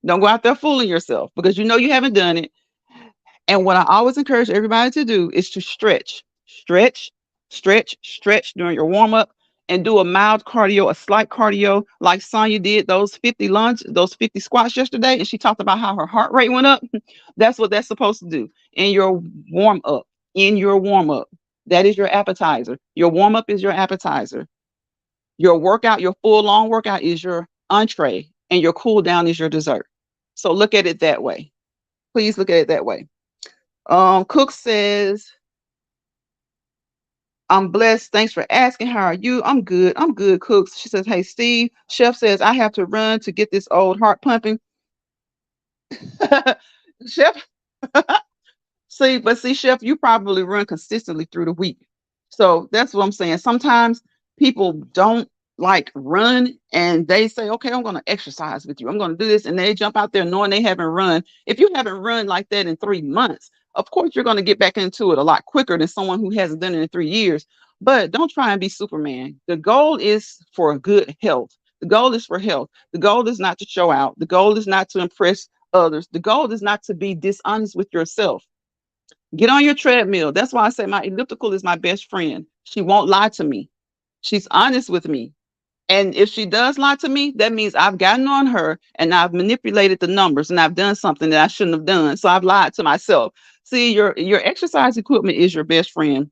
Don't go out there fooling yourself because you know you haven't done it. And what I always encourage everybody to do is to stretch during your warm up and do a mild cardio, a slight cardio, like Sonya did those 50 squats yesterday. And she talked about how her heart rate went up. That's what that's supposed to do in your warm up. In your warm up, that is your appetizer. Your warm up is your appetizer. Your workout, your full long workout is your entree, and your cool down is your dessert. So look at it that way. Please look at it that way. Cook says, I'm blessed. Thanks for asking. How are you? I'm good. I'm good, Cooks. She says, hey, Steve. Chef says, I have to run to get this old heart pumping. Chef, see, Chef, you probably run consistently through the week. So that's what I'm saying. Sometimes people don't like run and they say, okay, I'm going to exercise with you. I'm going to do this. And they jump out there knowing they haven't run. If you haven't run like that in 3 months, of course, you're going to get back into it a lot quicker than someone who hasn't done it in 3 years. But don't try and be Superman. The goal is for good health. The goal is for health. The goal is not to show out. The goal is not to impress others. The goal is not to be dishonest with yourself. Get on your treadmill. That's why I say my elliptical is my best friend. She won't lie to me. She's honest with me. And if she does lie to me, that means I've gotten on her and I've manipulated the numbers and I've done something that I shouldn't have done. So I've lied to myself. See, your exercise equipment is your best friend.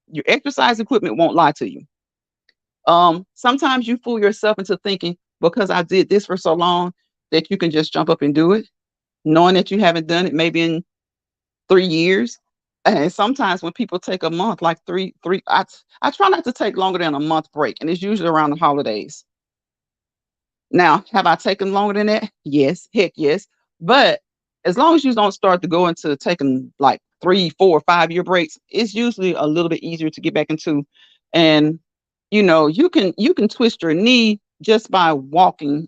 Your exercise equipment won't lie to you. Sometimes you fool yourself into thinking because I did this for so long that you can just jump up and do it, knowing that you haven't done it maybe in 3 years. And sometimes when people take a month, like I try not to take longer than a month break, and it's usually around the holidays. Now, have I taken longer than that? Yes, heck yes. But as long as you don't start to go into taking like 3, 4, 5 year breaks, it's usually a little bit easier to get back into. And you can twist your knee just by walking,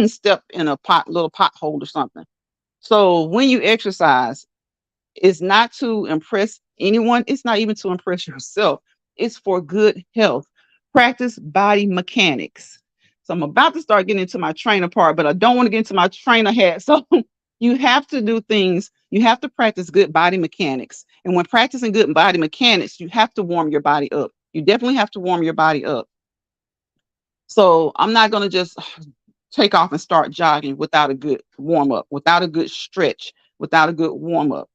step in a little pothole or something. So when you exercise, it's not to impress anyone. It's not even to impress yourself. It's for good health. Practice body mechanics. So I'm about to start getting into my trainer part, but I don't want to get into my trainer hat. So you have to do things. You have to practice good body mechanics. And when practicing good body mechanics, you have to warm your body up. You definitely have to warm your body up. So I'm not going to just take off and start jogging without a good warm up, without a good stretch, without a good warm up.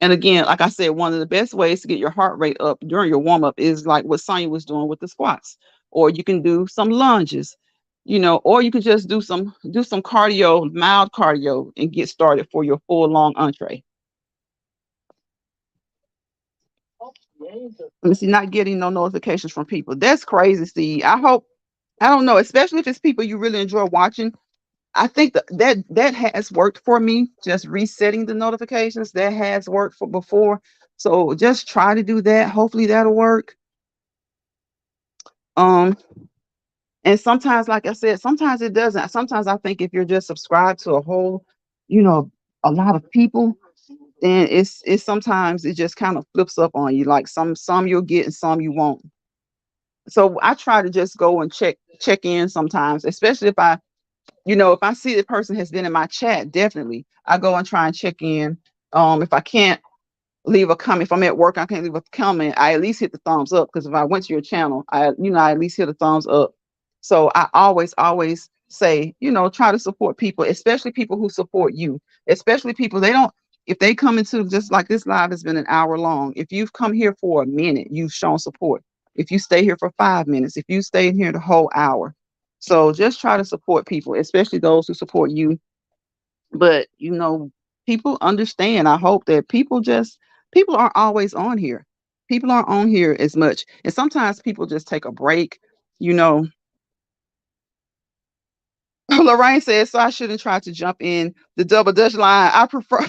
And again, like I said, one of the best ways to get your heart rate up during your warm up is like what Sonya was doing with the squats, or you can do some lunges, or you can just do some cardio, mild cardio, and get started for your full long entree. Let me see, not getting no notifications from people. That's crazy, Steve. I don't know, especially if it's people you really enjoy watching. I think that has worked for me. Just resetting the notifications, that has worked for before. So just try to do that. Hopefully that'll work. Um, and sometimes, like I said, sometimes it doesn't. Sometimes I think if you're just subscribed to a whole, you know, a lot of people, then it's sometimes it just kind of flips up on you. Like some you'll get and some you won't. So I try to just go and check in sometimes, especially if I see the person has been in my chat. Definitely I go and try and check in. If I can't leave a comment, if I'm at work, I can't leave a comment, I at least hit the thumbs up, because if I went to your channel, I at least hit a thumbs up. So I always say, try to support people, especially people who support you, especially people they don't if they come into, just like this live has been an hour long. If you've come here for a minute, you've shown support. If you stay here for 5 minutes, if you stayed here the whole hour. So just try to support people, especially those who support you. But people understand. I hope that people aren't always on here. People aren't on here as much. And sometimes people just take a break. You know, Lorraine says, so I shouldn't try to jump in the double dutch line. I prefer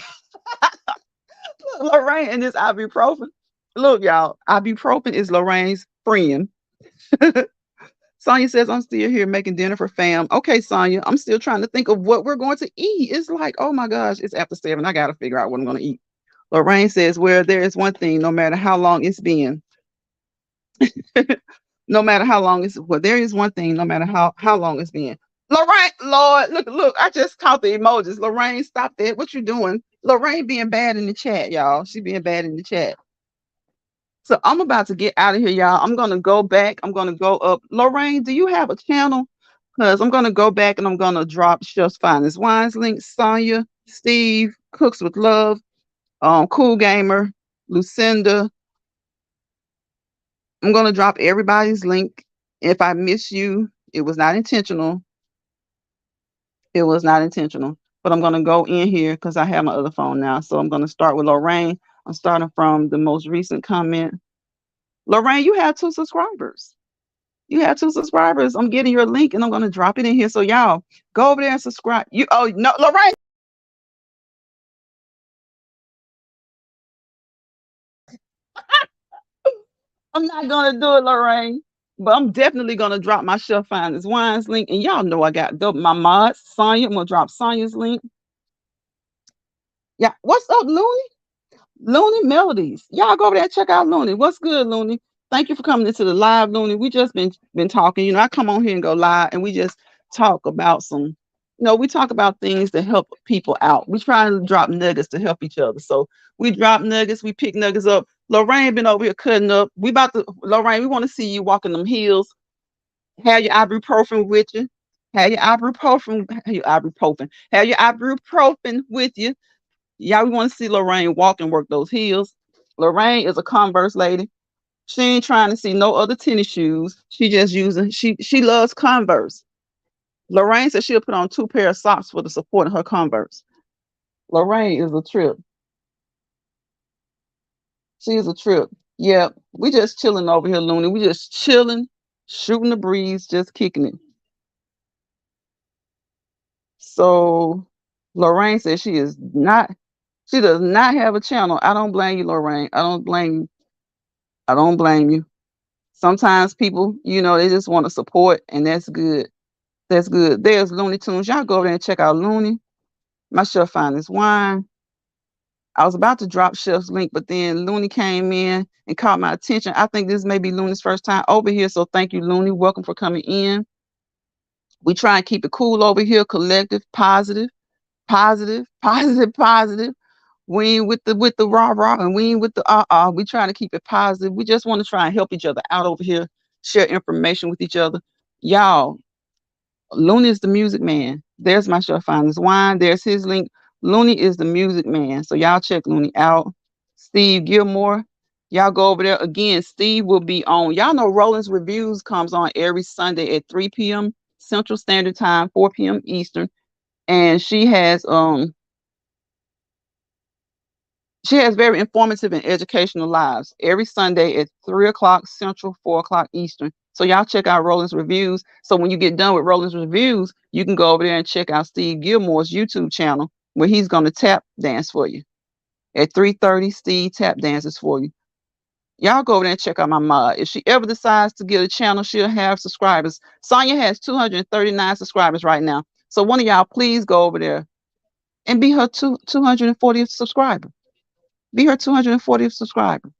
Lorraine and this ibuprofen. Look, y'all, ibuprofen is Lorraine's friend. Sonya says, I'm still here making dinner for fam. Okay, Sonya, I'm still trying to think of what we're going to eat. It's like, oh my gosh, it's after 7. I got to figure out what I'm going to eat. Lorraine says, where there is one thing, no matter how long it's been, no matter how long it's, well, there is one thing, no matter how long it's been. Lorraine, Lord, look, I just caught the emojis. Lorraine, stop that. What you doing? Lorraine being bad in the chat, y'all. She being bad in the chat. So I'm about to get out of here, y'all. I'm gonna go back. I'm gonna go up. Lorraine, do you have a channel? Because I'm gonna go back and I'm gonna drop Chef's Finest Wines link. Sonya, Steve, Cooks with Love, Cool Gamer, Lucinda. I'm gonna drop everybody's link. If I miss you, it was not intentional. It was not intentional. But I'm gonna go in here because I have my other phone now. So I'm gonna start with Lorraine. I'm starting from the most recent comment. Lorraine, you have 2 subscribers. You have 2 subscribers. I'm getting your link and I'm gonna drop it in here. So y'all go over there and subscribe. You Oh no, Lorraine. I'm not gonna do it, Lorraine. But I'm definitely gonna drop my Chef Finest Wines link. And y'all know I got my mods. Sonya, I'm gonna drop Sonya's link. Yeah, what's up, Looney? Looney Melodies. Y'all go over there and check out Looney. What's good, Looney? Thank you for coming into the live, Looney. We just been talking. I come on here and go live, and we just talk about we talk about things that help people out. We try to drop nuggets to help each other. So we drop nuggets, we pick nuggets up. Lorraine been over here cutting up. Lorraine, we want to see you walking them heels. Have your ibuprofen with you. Have your ibuprofen with you. Y'all, we want to see Lorraine walk and work those heels. Lorraine is a Converse lady. She ain't trying to see no other tennis shoes. She just using she loves Converse. Lorraine said she'll put on 2 pair of socks for the support of her Converse. Lorraine is a trip. She is a trip. Yeah, we just chilling over here, Looney. We just chilling, shooting the breeze, just kicking it. So Lorraine says she does not have a channel. I don't blame you, Lorraine. I don't blame you. I don't blame you. Sometimes people, they just want to support, and that's good. That's good. There's Looney Tunes. Y'all go over there and check out Looney. My Chef Finest Wine. I was about to drop Chef's link, but then Looney came in and caught my attention. I think this may be Looney's first time over here, so thank you, Looney. Welcome for coming in. We try and keep it cool over here, collective, positive, positive, positive, positive. We ain't with the rah rah, and we ain't with the We trying to keep it positive. We just want to try and help each other out over here, share information with each other. Y'all, Looney is the music man. There's my Chef Finest Wine. There's his link. Looney is the music man. So y'all check Looney out. Steve Gilmore. Y'all go over there again. Steve will be on. Y'all know Roland's Reviews comes on every Sunday at 3 p.m. Central Standard Time, 4 p.m. Eastern, and she has very informative and educational lives every Sunday at 3 o'clock Central, 4 o'clock Eastern. So y'all check out Roland's Reviews. So when you get done with Roland's Reviews, you can go over there and check out Steve Gilmore's YouTube channel where he's going to tap dance for you. At 3:30, Steve tap dances for you. Y'all go over there and check out my mod. If she ever decides to get a channel, she'll have subscribers. Sonya has 239 subscribers right now. So one of y'all, please go over there and be her 240th subscriber. Be her 240th subscriber.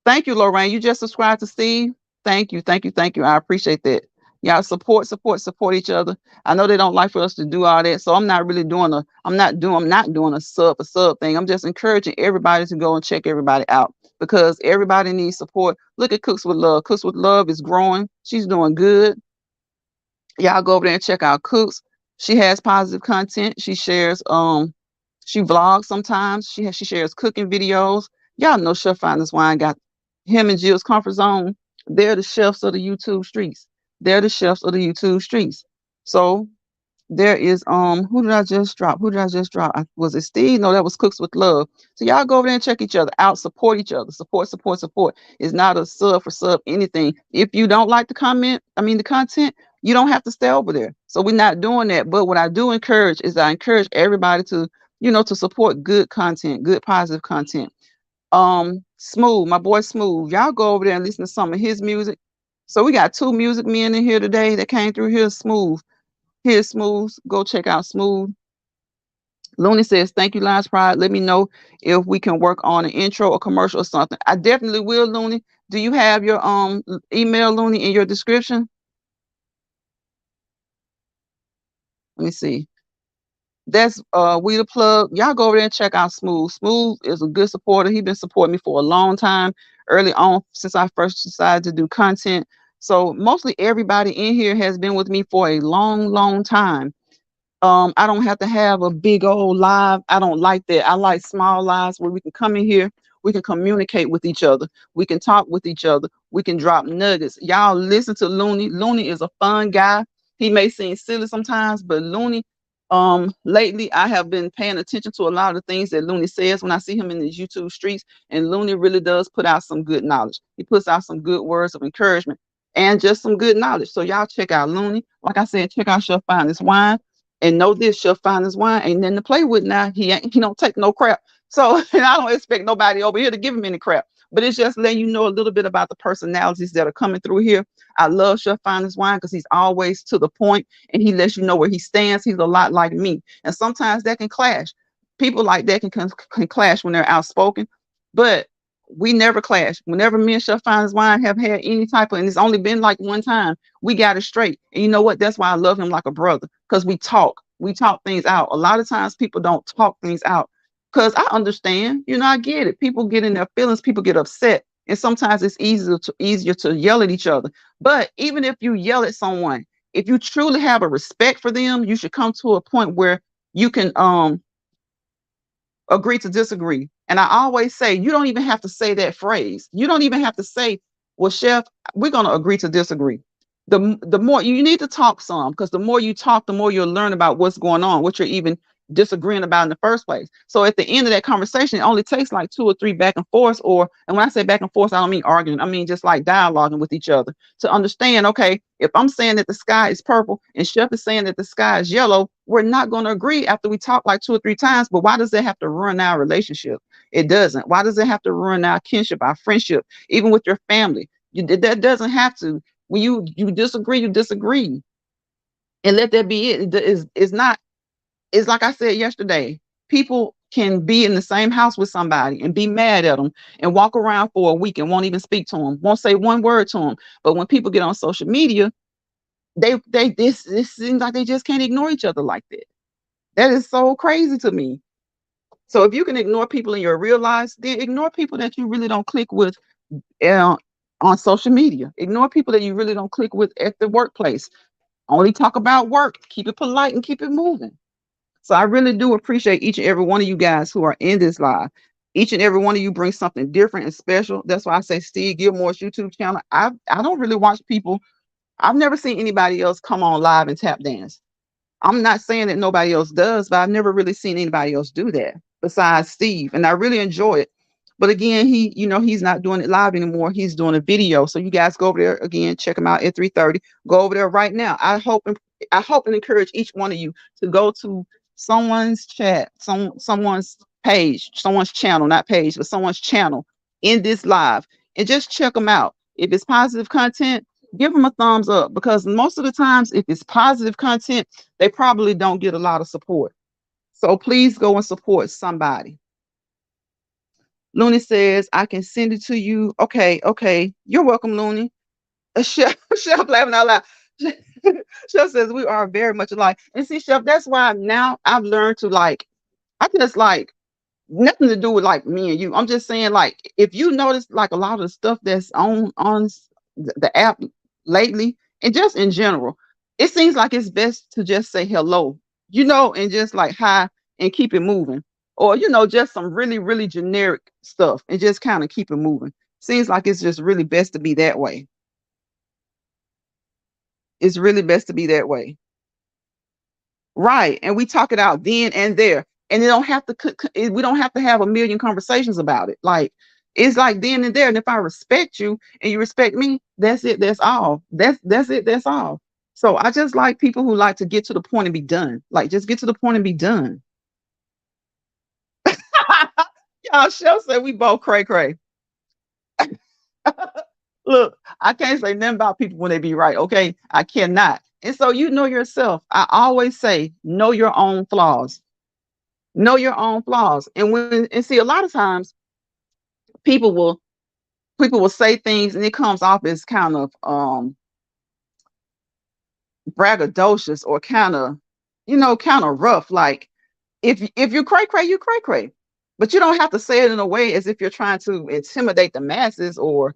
Thank you, Lorraine. You just subscribed to Steve. Thank you, thank you, thank you. I appreciate that. Y'all support each other. I know they don't like for us to do all that, so I'm not really doing a, I'm not doing a sub for sub thing. I'm just encouraging everybody to go and check everybody out because everybody needs support. Look at Cooks with Love. Cooks with Love is growing. She's doing good. Y'all go over there and check out Cooks. She has positive content. She vlogs sometimes. She shares cooking videos. Y'all know Chef Finest Wine got him and Jill's comfort zone. They're the chefs of the YouTube streets. They're the chefs of the YouTube streets. So there is who did I just drop? Who did I just drop? Was it Steve? No, that was Cooks with Love. So y'all go over there and check each other out, support each other, support. It's not a sub for sub anything. If you don't like the content, you don't have to stay over there. So we're not doing that. But what I do encourage is I encourage everybody to, to support good content, good positive content. Smooth, my boy Smooth. Y'all go over there and listen to some of his music. So we got two music men in here today that came through here. Smooth. Here's Smooth. Go check out Smooth. Looney says, thank you, Lines Pride. Let me know if we can work on an intro or commercial or something. I definitely will, Looney. Do you have your email, Looney, in your description? Let me see. That's we the plug. Y'all go over there and check out Smooth. Smooth is a good supporter. He's been supporting me for a long time, early on since I first decided to do content. So mostly everybody in here has been with me for a long, long time. I don't have to have a big old live. I don't like that. I like small lives where we can come in here, we can communicate with each other, we can talk with each other, we can drop nuggets. Y'all listen to Looney. Looney is a fun guy. He may seem silly sometimes, but Looney, lately I have been paying attention to a lot of the things that Looney says when I see him in these YouTube streets, and Looney really does put out some good knowledge. He puts out some good words of encouragement and just some good knowledge. So y'all check out Looney. Like I said, check out Chef Finest Wine. And know this, Chef Finest Wine ain't nothing to play with now. He don't take no crap. So and I don't expect nobody over here to give him any crap. But it's just letting you know a little bit about the personalities that are coming through here. I love Chef Finest Wine because he's always to the point and he lets you know where he stands. He's a lot like me. And sometimes that can clash. People like that can clash when they're outspoken. But we never clash. Whenever me and Chef Finest Wine have had any type of, and it's only been like one time, we got it straight. And you know what? That's why I love him like a brother, because we talk. We talk things out. A lot of times people don't talk things out because I understand, I get it. People get in their feelings, people get upset. And sometimes it's easier to yell at each other. But even if you yell at someone, if you truly have a respect for them, you should come to a point where you can agree to disagree. And I always say, you don't even have to say that phrase. You don't even have to say, well, Chef, we're going to agree to disagree. The more you need to talk some, because the more you talk, the more you'll learn about what's going on, what you're even disagreeing about in the first place. So at the end of that conversation, it only takes like 2 or 3 back and forth, and when I say back and forth, I don't mean arguing. I mean just like dialoguing with each other to understand, okay, if I'm saying that the sky is purple and Chef is saying that the sky is yellow, we're not going to agree after we talk like 2 or 3 times. But why does that have to ruin our relationship? It doesn't. Why does it have to ruin our kinship, our friendship, even with your family? That doesn't have to. When you disagree, you disagree, and let that be it. It's not. It's like I said yesterday. People can be in the same house with somebody and be mad at them and walk around for a week and won't even speak to them, won't say one word to them. But when people get on social media, this seems like they just can't ignore each other like that. That is so crazy to me. So if you can ignore people in your real lives, then ignore people that you really don't click with uh, on social media. Ignore people that you really don't click with at the workplace. Only talk about work. Keep it polite and keep it moving. So I really do appreciate each and every one of you guys who are in this live. Each and every one of you brings something different and special. That's why I say Steve Gilmore's YouTube channel. I don't really watch people. I've never seen anybody else come on live and tap dance. I'm not saying that nobody else does, but I've never really seen anybody else do that besides Steve. And I really enjoy it. But again, he's not doing it live anymore. He's doing a video. So you guys go over there again, check him out at 3:30. Go over there right now. I hope and encourage each one of you to go to someone's chat, someone's page, someone's channel, not page, but someone's channel in this live, and just check them out. If it's positive content, give them a thumbs up, because most of the times, if it's positive content, they probably don't get a lot of support. So please go and support somebody. Looney says, I can send it to you. Okay, okay. You're welcome, Looney. Chef laughing out loud. Chef says, we are very much alike. And see, Chef, that's why now I've learned to like, I just like nothing to do with like me and you. I'm just saying, like, if you notice like a lot of the stuff that's on the app lately, and just in general, it seems like it's best to just say hello, and just like hi, and keep it moving. Or just some really, really generic stuff, and just kind of keep it moving. Seems like it's just really best to be that way. It's really best to be that way. Right. And we talk it out then and there. And it don't have to we don't have to have a million conversations about it. Like, it's like then and there. And if I respect you and you respect me, that's it. That's all. That's it. That's all. So I just like people who like to get to the point and be done. Like, just get to the point and be done. Y'all, Chef said we both cray cray. Look, I can't say nothing about people when they be right. Okay. I cannot. And so you know yourself. I always say, know your own flaws. Know your own flaws. And see, a lot of times people will people will say things and it comes off as kind of braggadocious, or kind of rough. Like, if you cray cray, you cray cray. But you don't have to say it in a way as if you're trying to intimidate the masses, or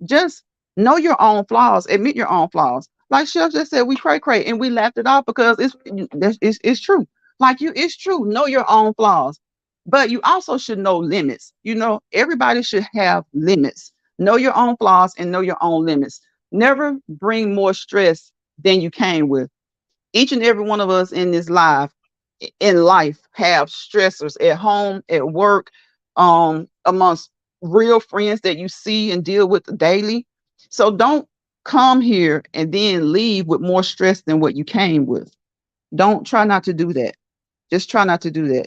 just know your own flaws, admit your own flaws. Like Chef just said, we cray cray and we laughed it off because it's true. Like, it's true. Know your own flaws. But you also should know limits. Everybody should have limits. Know your own flaws and know your own limits. Never bring more stress than you came with. Each and every one of us in this life in life have stressors at home, at work, amongst real friends that you see and deal with daily. So don't come here and then leave with more stress than what you came with. Don't try not to do that. Just try not to do that.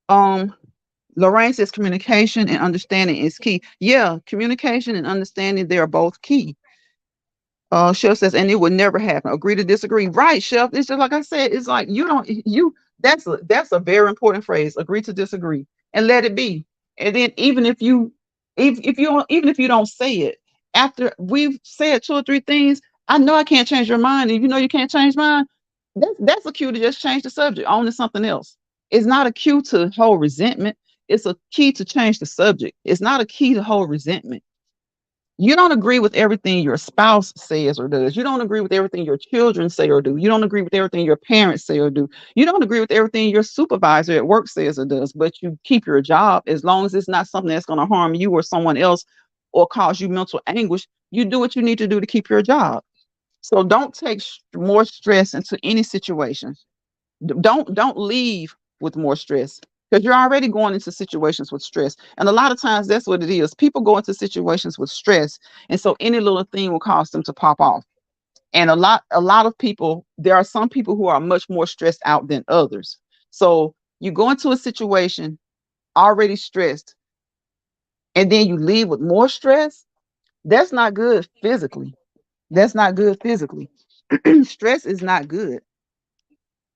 Um, Lorraine says communication and understanding is key. Yeah, communication and understanding, they are both key. Chef says, and it would never happen. Agree to disagree. Right, Chef. It's just like I said, it's like you don't you that's a very important phrase. Agree to disagree and let it be. And then even if you don't say it, after we've said two or three things, I know I can't change your mind, and you can't change mine. That's a cue to just change the subject on to something else. It's not a cue to hold resentment. It's a key to change the subject. It's not a key to hold resentment. You don't agree with everything your spouse says or does. You don't agree with everything your children say or do. You don't agree with everything your parents say or do. You don't agree with everything your supervisor at work says or does, but you keep your job as long as it's not something that's going to harm you or someone else or cause you mental anguish. You do what you need to do to keep your job. So don't take more stress into any situation. Don't leave with more stress, because you're already going into situations with stress, and a lot of times that's what it is. People go into situations with stress, and so any little thing will cause them to pop off. And a lot of people, there are some people who are much more stressed out than others. So you go into a situation already stressed, and then you leave with more stress. That's not good physically. That's not good physically. Stress is not good.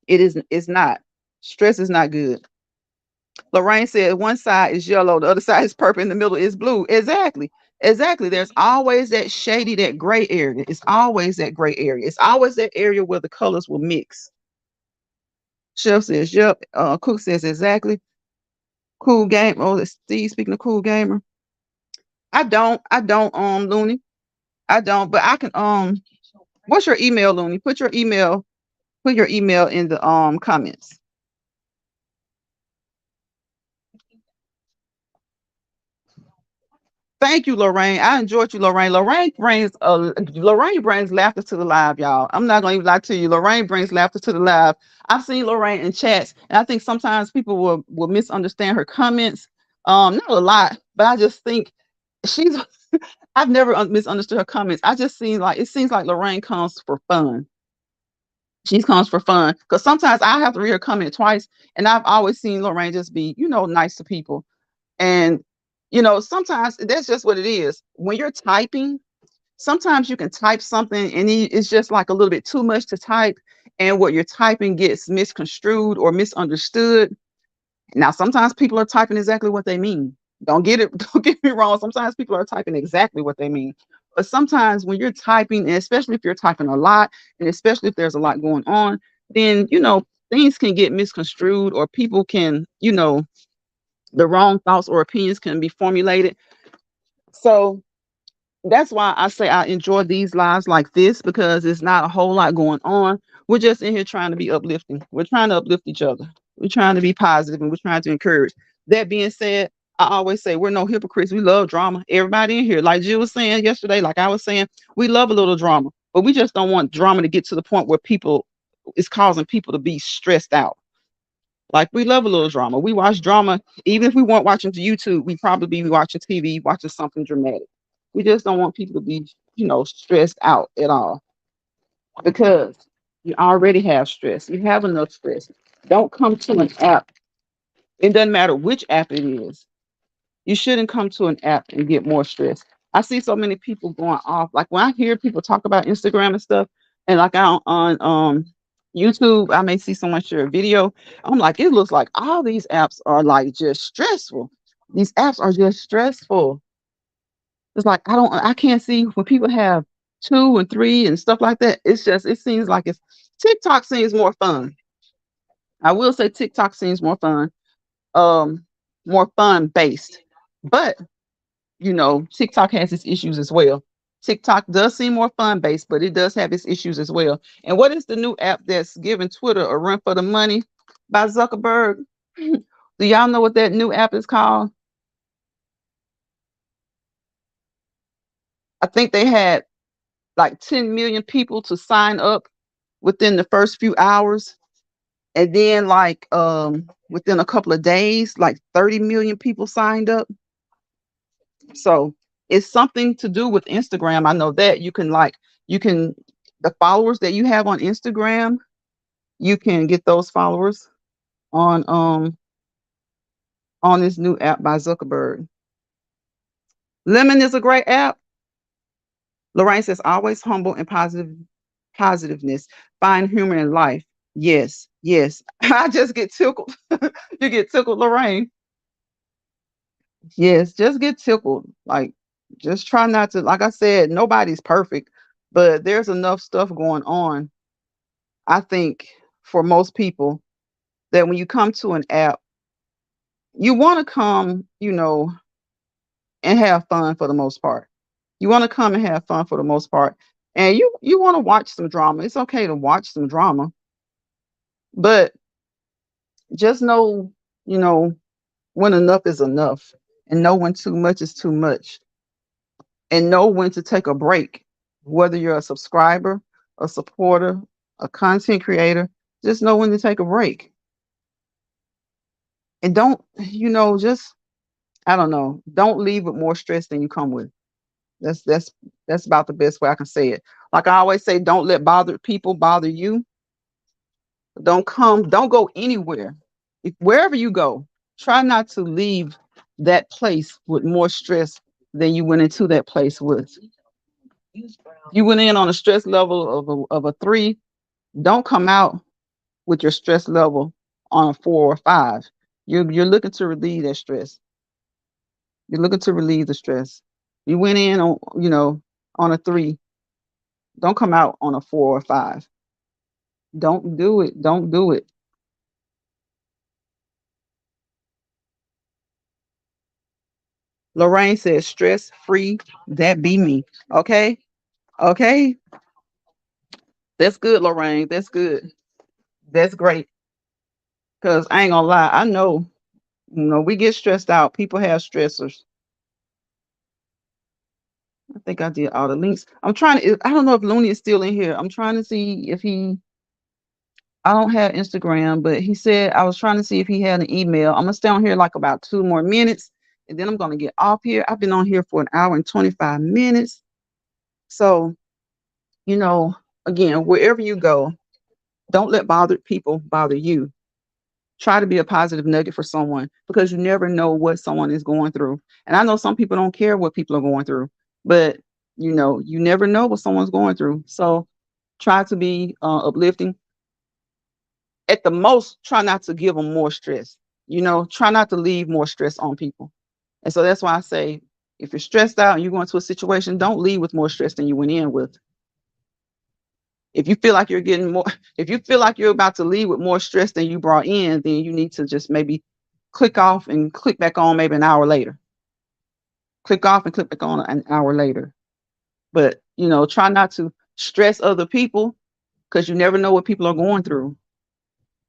It's not. Stress is not good. Lorraine said one side is yellow, the other side is purple, in the middle is blue. Exactly. Exactly. There's always that shady, that gray area. It's always that gray area. It's always that area where the colors will mix. Chef says, yep. Cook says, exactly. Cool game. Oh, that's Steve speaking of cool gamer. I don't, Looney. I don't, but I can, what's your email, Looney? Put your email in the comments. Thank you, Lorraine. I enjoyed you, Lorraine. Lorraine brings laughter to the live, y'all. I'm not gonna even lie to you. Lorraine brings laughter to the live. I've seen Lorraine in chats, and I think sometimes people will misunderstand her comments. Not a lot, but I just think she's. I've never misunderstood her comments. I just seem like it seems like Lorraine comes for fun. She comes for fun because sometimes I have to read her comment twice, and I've always seen Lorraine just be, nice to people. And sometimes that's just what it is. When you're typing, sometimes you can type something and it's just like a little bit too much to type, and what you're typing gets misconstrued or misunderstood. Now, sometimes people are typing exactly what they mean. Don't get it, don't get me wrong. Sometimes people are typing exactly what they mean. But sometimes when you're typing, and especially if you're typing a lot, and especially if there's a lot going on, then things can get misconstrued, or people can, the wrong thoughts or opinions can be formulated. So that's why I say I enjoy these lives like this, because it's not a whole lot going on. We're just in here trying to be uplifting. We're trying to uplift each other. We're trying to be positive, and we're trying to encourage. That being said, I always say we're no hypocrites. We love drama. Everybody in here, like Jill was saying yesterday, like I was saying, we love a little drama, but we just don't want drama to get to the point where people it's causing people to be stressed out. Like, we love a little drama. We watch drama. Even if we weren't watching YouTube, we'd probably be watching TV, watching something dramatic. We just don't want people to be, stressed out at all, because you already have stress. You have enough stress. Don't come to an app. It doesn't matter which app it is. You shouldn't come to an app and get more stress. I see so many people going off. Like, when I hear people talk about Instagram and stuff, and like on YouTube, I may see someone share a video. I'm like, it looks like all these apps are like just stressful. These apps are just stressful. It's like I can't see when people have two and three and stuff like that. It seems like it's TikTok seems more fun. I will say TikTok seems um, more fun based. But TikTok has its issues as well. TikTok does seem more fun based, but it does have its issues as well. And what is the new app that's giving Twitter a run for the money by Zuckerberg? Do y'all know what that new app is called? I think they had like 10 million people to sign up within the first few hours. And then, like, within a couple of days, like 30 million people signed up. So it's something to do with Instagram. I know that you can the followers that you have on Instagram, you can get those followers on on this new app by Zuckerberg. Lemon is a great app. Lorraine says always humble and positiveness. Find humor in life. Yes, yes. I just get tickled. You get tickled, Lorraine. Yes, just get tickled. Like, just try not to, like I said, nobody's perfect, but there's enough stuff going on, I think, for most people, that when you come to an app, you want to come, and have fun for the most part. You want to come and have fun for the most part. And you want to watch some drama. It's okay to watch some drama, but just know, you know, when enough is enough, and know when too much is too much, and know when to take a break. Whether you're a subscriber, a supporter, a content creator, just know when to take a break. And don't, just, I don't know, don't leave with more stress than you come with. That's about the best way I can say it. Like I always say, don't let bothered people bother you. Don't go anywhere. If wherever you go, try not to leave that place with more stress than you went into that place with. You went in on a stress level of a 3, don't come out with your stress level on a 4 or 5. You're looking to relieve that stress. You're looking to relieve the stress. You went in on a 3, don't come out on a 4 or 5. Don't do it. Don't do it. Lorraine says stress free. That be me. Okay. Okay. That's good, Lorraine. That's good. That's great. Cause I ain't gonna lie. I know, we get stressed out. People have stressors. I think I did all the links. I'm trying to. I don't know if Looney is still in here. I'm trying to see if he. I don't have Instagram, but he said I was trying to see if he had an email. I'm gonna stay on here like about 2 more minutes, and then I'm gonna get off here. I've been on here for an hour and 25 minutes. So you know, again, wherever you go, don't let bothered people bother you. Try to be a positive nugget for someone because you never know what someone is going through. And I know some people don't care what people are going through, but you never know what someone's going through. So try to be uplifting. At the most, try not to give them more stress. Try not to leave more stress on people. And so that's why I say, if you're stressed out and you're going to a situation, don't leave with more stress than you went in with. If you feel like you're getting more, if you feel like you're about to leave with more stress than you brought in, then you need to just maybe click off and click back on maybe an hour later. Click off and click back on an hour later. But, try not to stress other people because you never know what people are going through.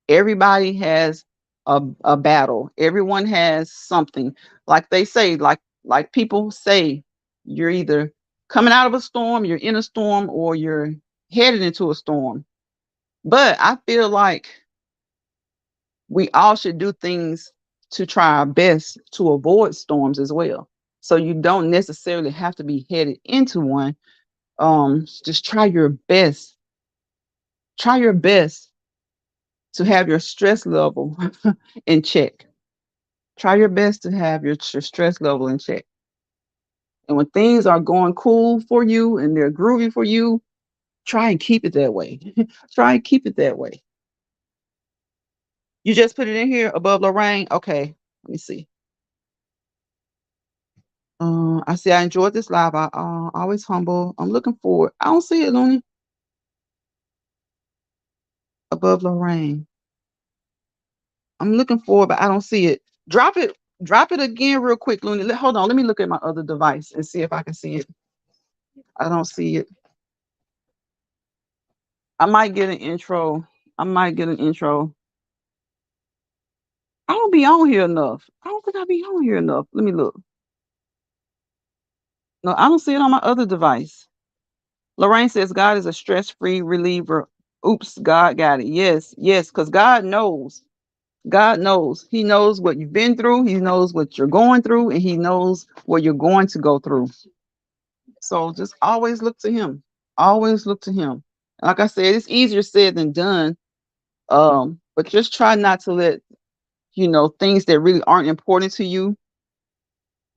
Everybody has a battle. Everyone has something. Like they say, like people say, you're either coming out of a storm, you're in a storm, or you're headed into a storm. But I feel like we all should do things to try our best to avoid storms as well. So you don't necessarily have to be headed into one. Just try your best. Try your best to have your stress level in check. Try your best to have your stress level in check. And when things are going cool for you and they're groovy for you, try and keep it that way. Try and keep it that way. You just put it in here above Lorraine. Okay, let me see. I see. I enjoyed this live. I always humble. I'm looking forward. I don't see it, Looney, above Lorraine. I'm looking forward, but I don't see it. Drop it. Drop it again, real quick, Looney. Hold on. Let me look at my other device and see if I can see it. I don't see it. I might get an intro. I might get an intro. I don't be on here enough. I don't think I be on here enough. Let me look. No, I don't see it on my other device. Lorraine says God is a stress-free reliever. Oops, God got it. Yes, yes, because God knows. God knows. He knows what you've been through. He knows what you're going through, and he knows what you're going to go through. So just always look to him. Always look to him. Like I said, it's easier said than done. But just try not to let, things that really aren't important to you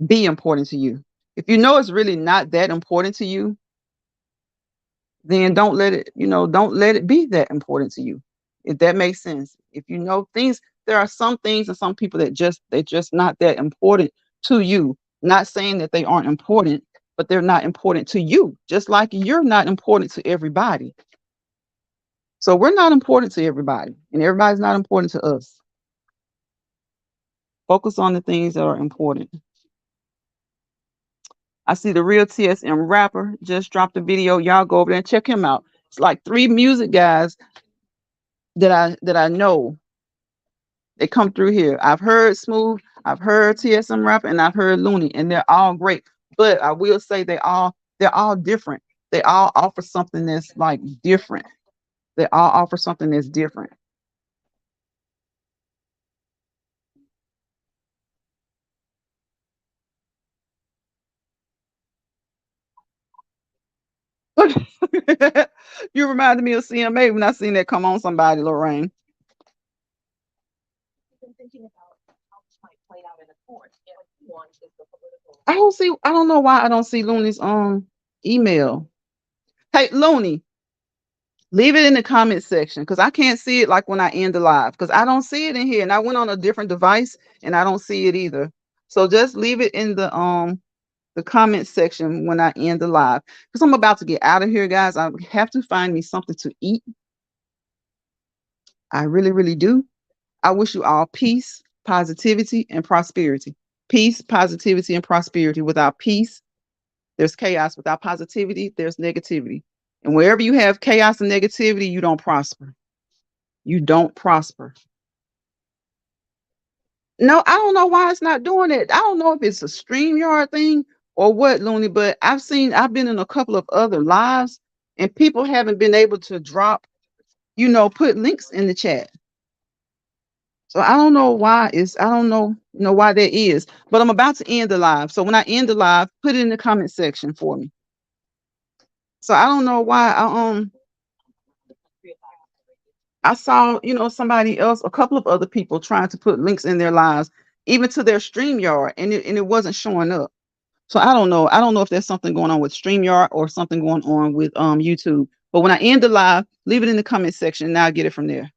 be important to you. If you know it's really not that important to you, then don't let it be that important to you. If that makes sense. If you know things, there are some things and some people that they're just not that important to you. Not saying that they aren't important, but they're not important to you. Just like you're not important to everybody. So we're not important to everybody, and everybody's not important to us. Focus on the things that are important. I see the real TSM rapper just dropped a video. Y'all go over there and check him out. It's like three music guys that I know. They come through here. I've heard Smooth, I've heard TSM rapper, and I've heard Looney, and they're all great. But I will say they're all different. They all offer something that's like different. They all offer something that's different. You reminded me of CMA when I seen that come on somebody, Lorraine. I don't know why I don't see Looney's email. Hey Looney, leave it in the comment section because I can't see it like when I end the live because I don't see it in here. And I went on a different device and I don't see it either. So just leave it in the comment section when I end the live. Because I'm about to get out of here, guys. I have to find me something to eat. I really, really do. I wish you all peace, positivity, and prosperity. Peace, positivity, and prosperity. Without peace, there's chaos. Without positivity, there's negativity. And wherever you have chaos and negativity, you don't prosper. You don't prosper. No, I don't know why it's not doing it. I don't know if it's a StreamYard thing or what, Looney, but I've been in a couple of other lives and people haven't been able to drop, put links in the chat. So I don't know why I don't know, why that is. But I'm about to end the live. So when I end the live, put it in the comment section for me. So I don't know why I saw, somebody else, a couple of other people trying to put links in their lives, even to their StreamYard, and it wasn't showing up. So I don't know. I don't know if there's something going on with StreamYard or something going on with YouTube. But when I end the live, leave it in the comment section and I'll get it from there.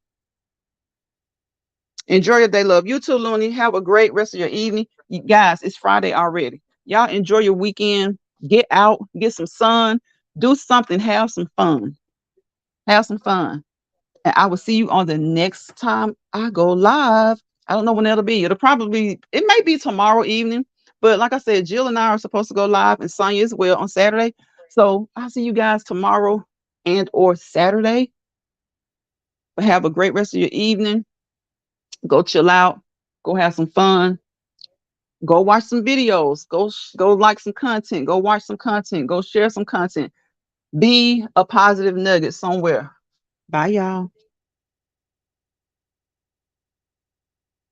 Enjoy your day, love. You too, Looney. Have a great rest of your evening. You guys, it's Friday already. Y'all enjoy your weekend. Get out, get some sun, do something, have some fun. Have some fun. And I will see you on the next time I go live. I don't know when that'll be. It may be tomorrow evening. But like I said, Jill and I are supposed to go live and Sonya as well on Saturday. So I'll see you guys tomorrow and or Saturday. But have a great rest of your evening. Go chill out. Go have some fun. Go watch some videos. Go like some content. Go watch some content. Go share some content. Be a positive nugget somewhere. Bye, y'all.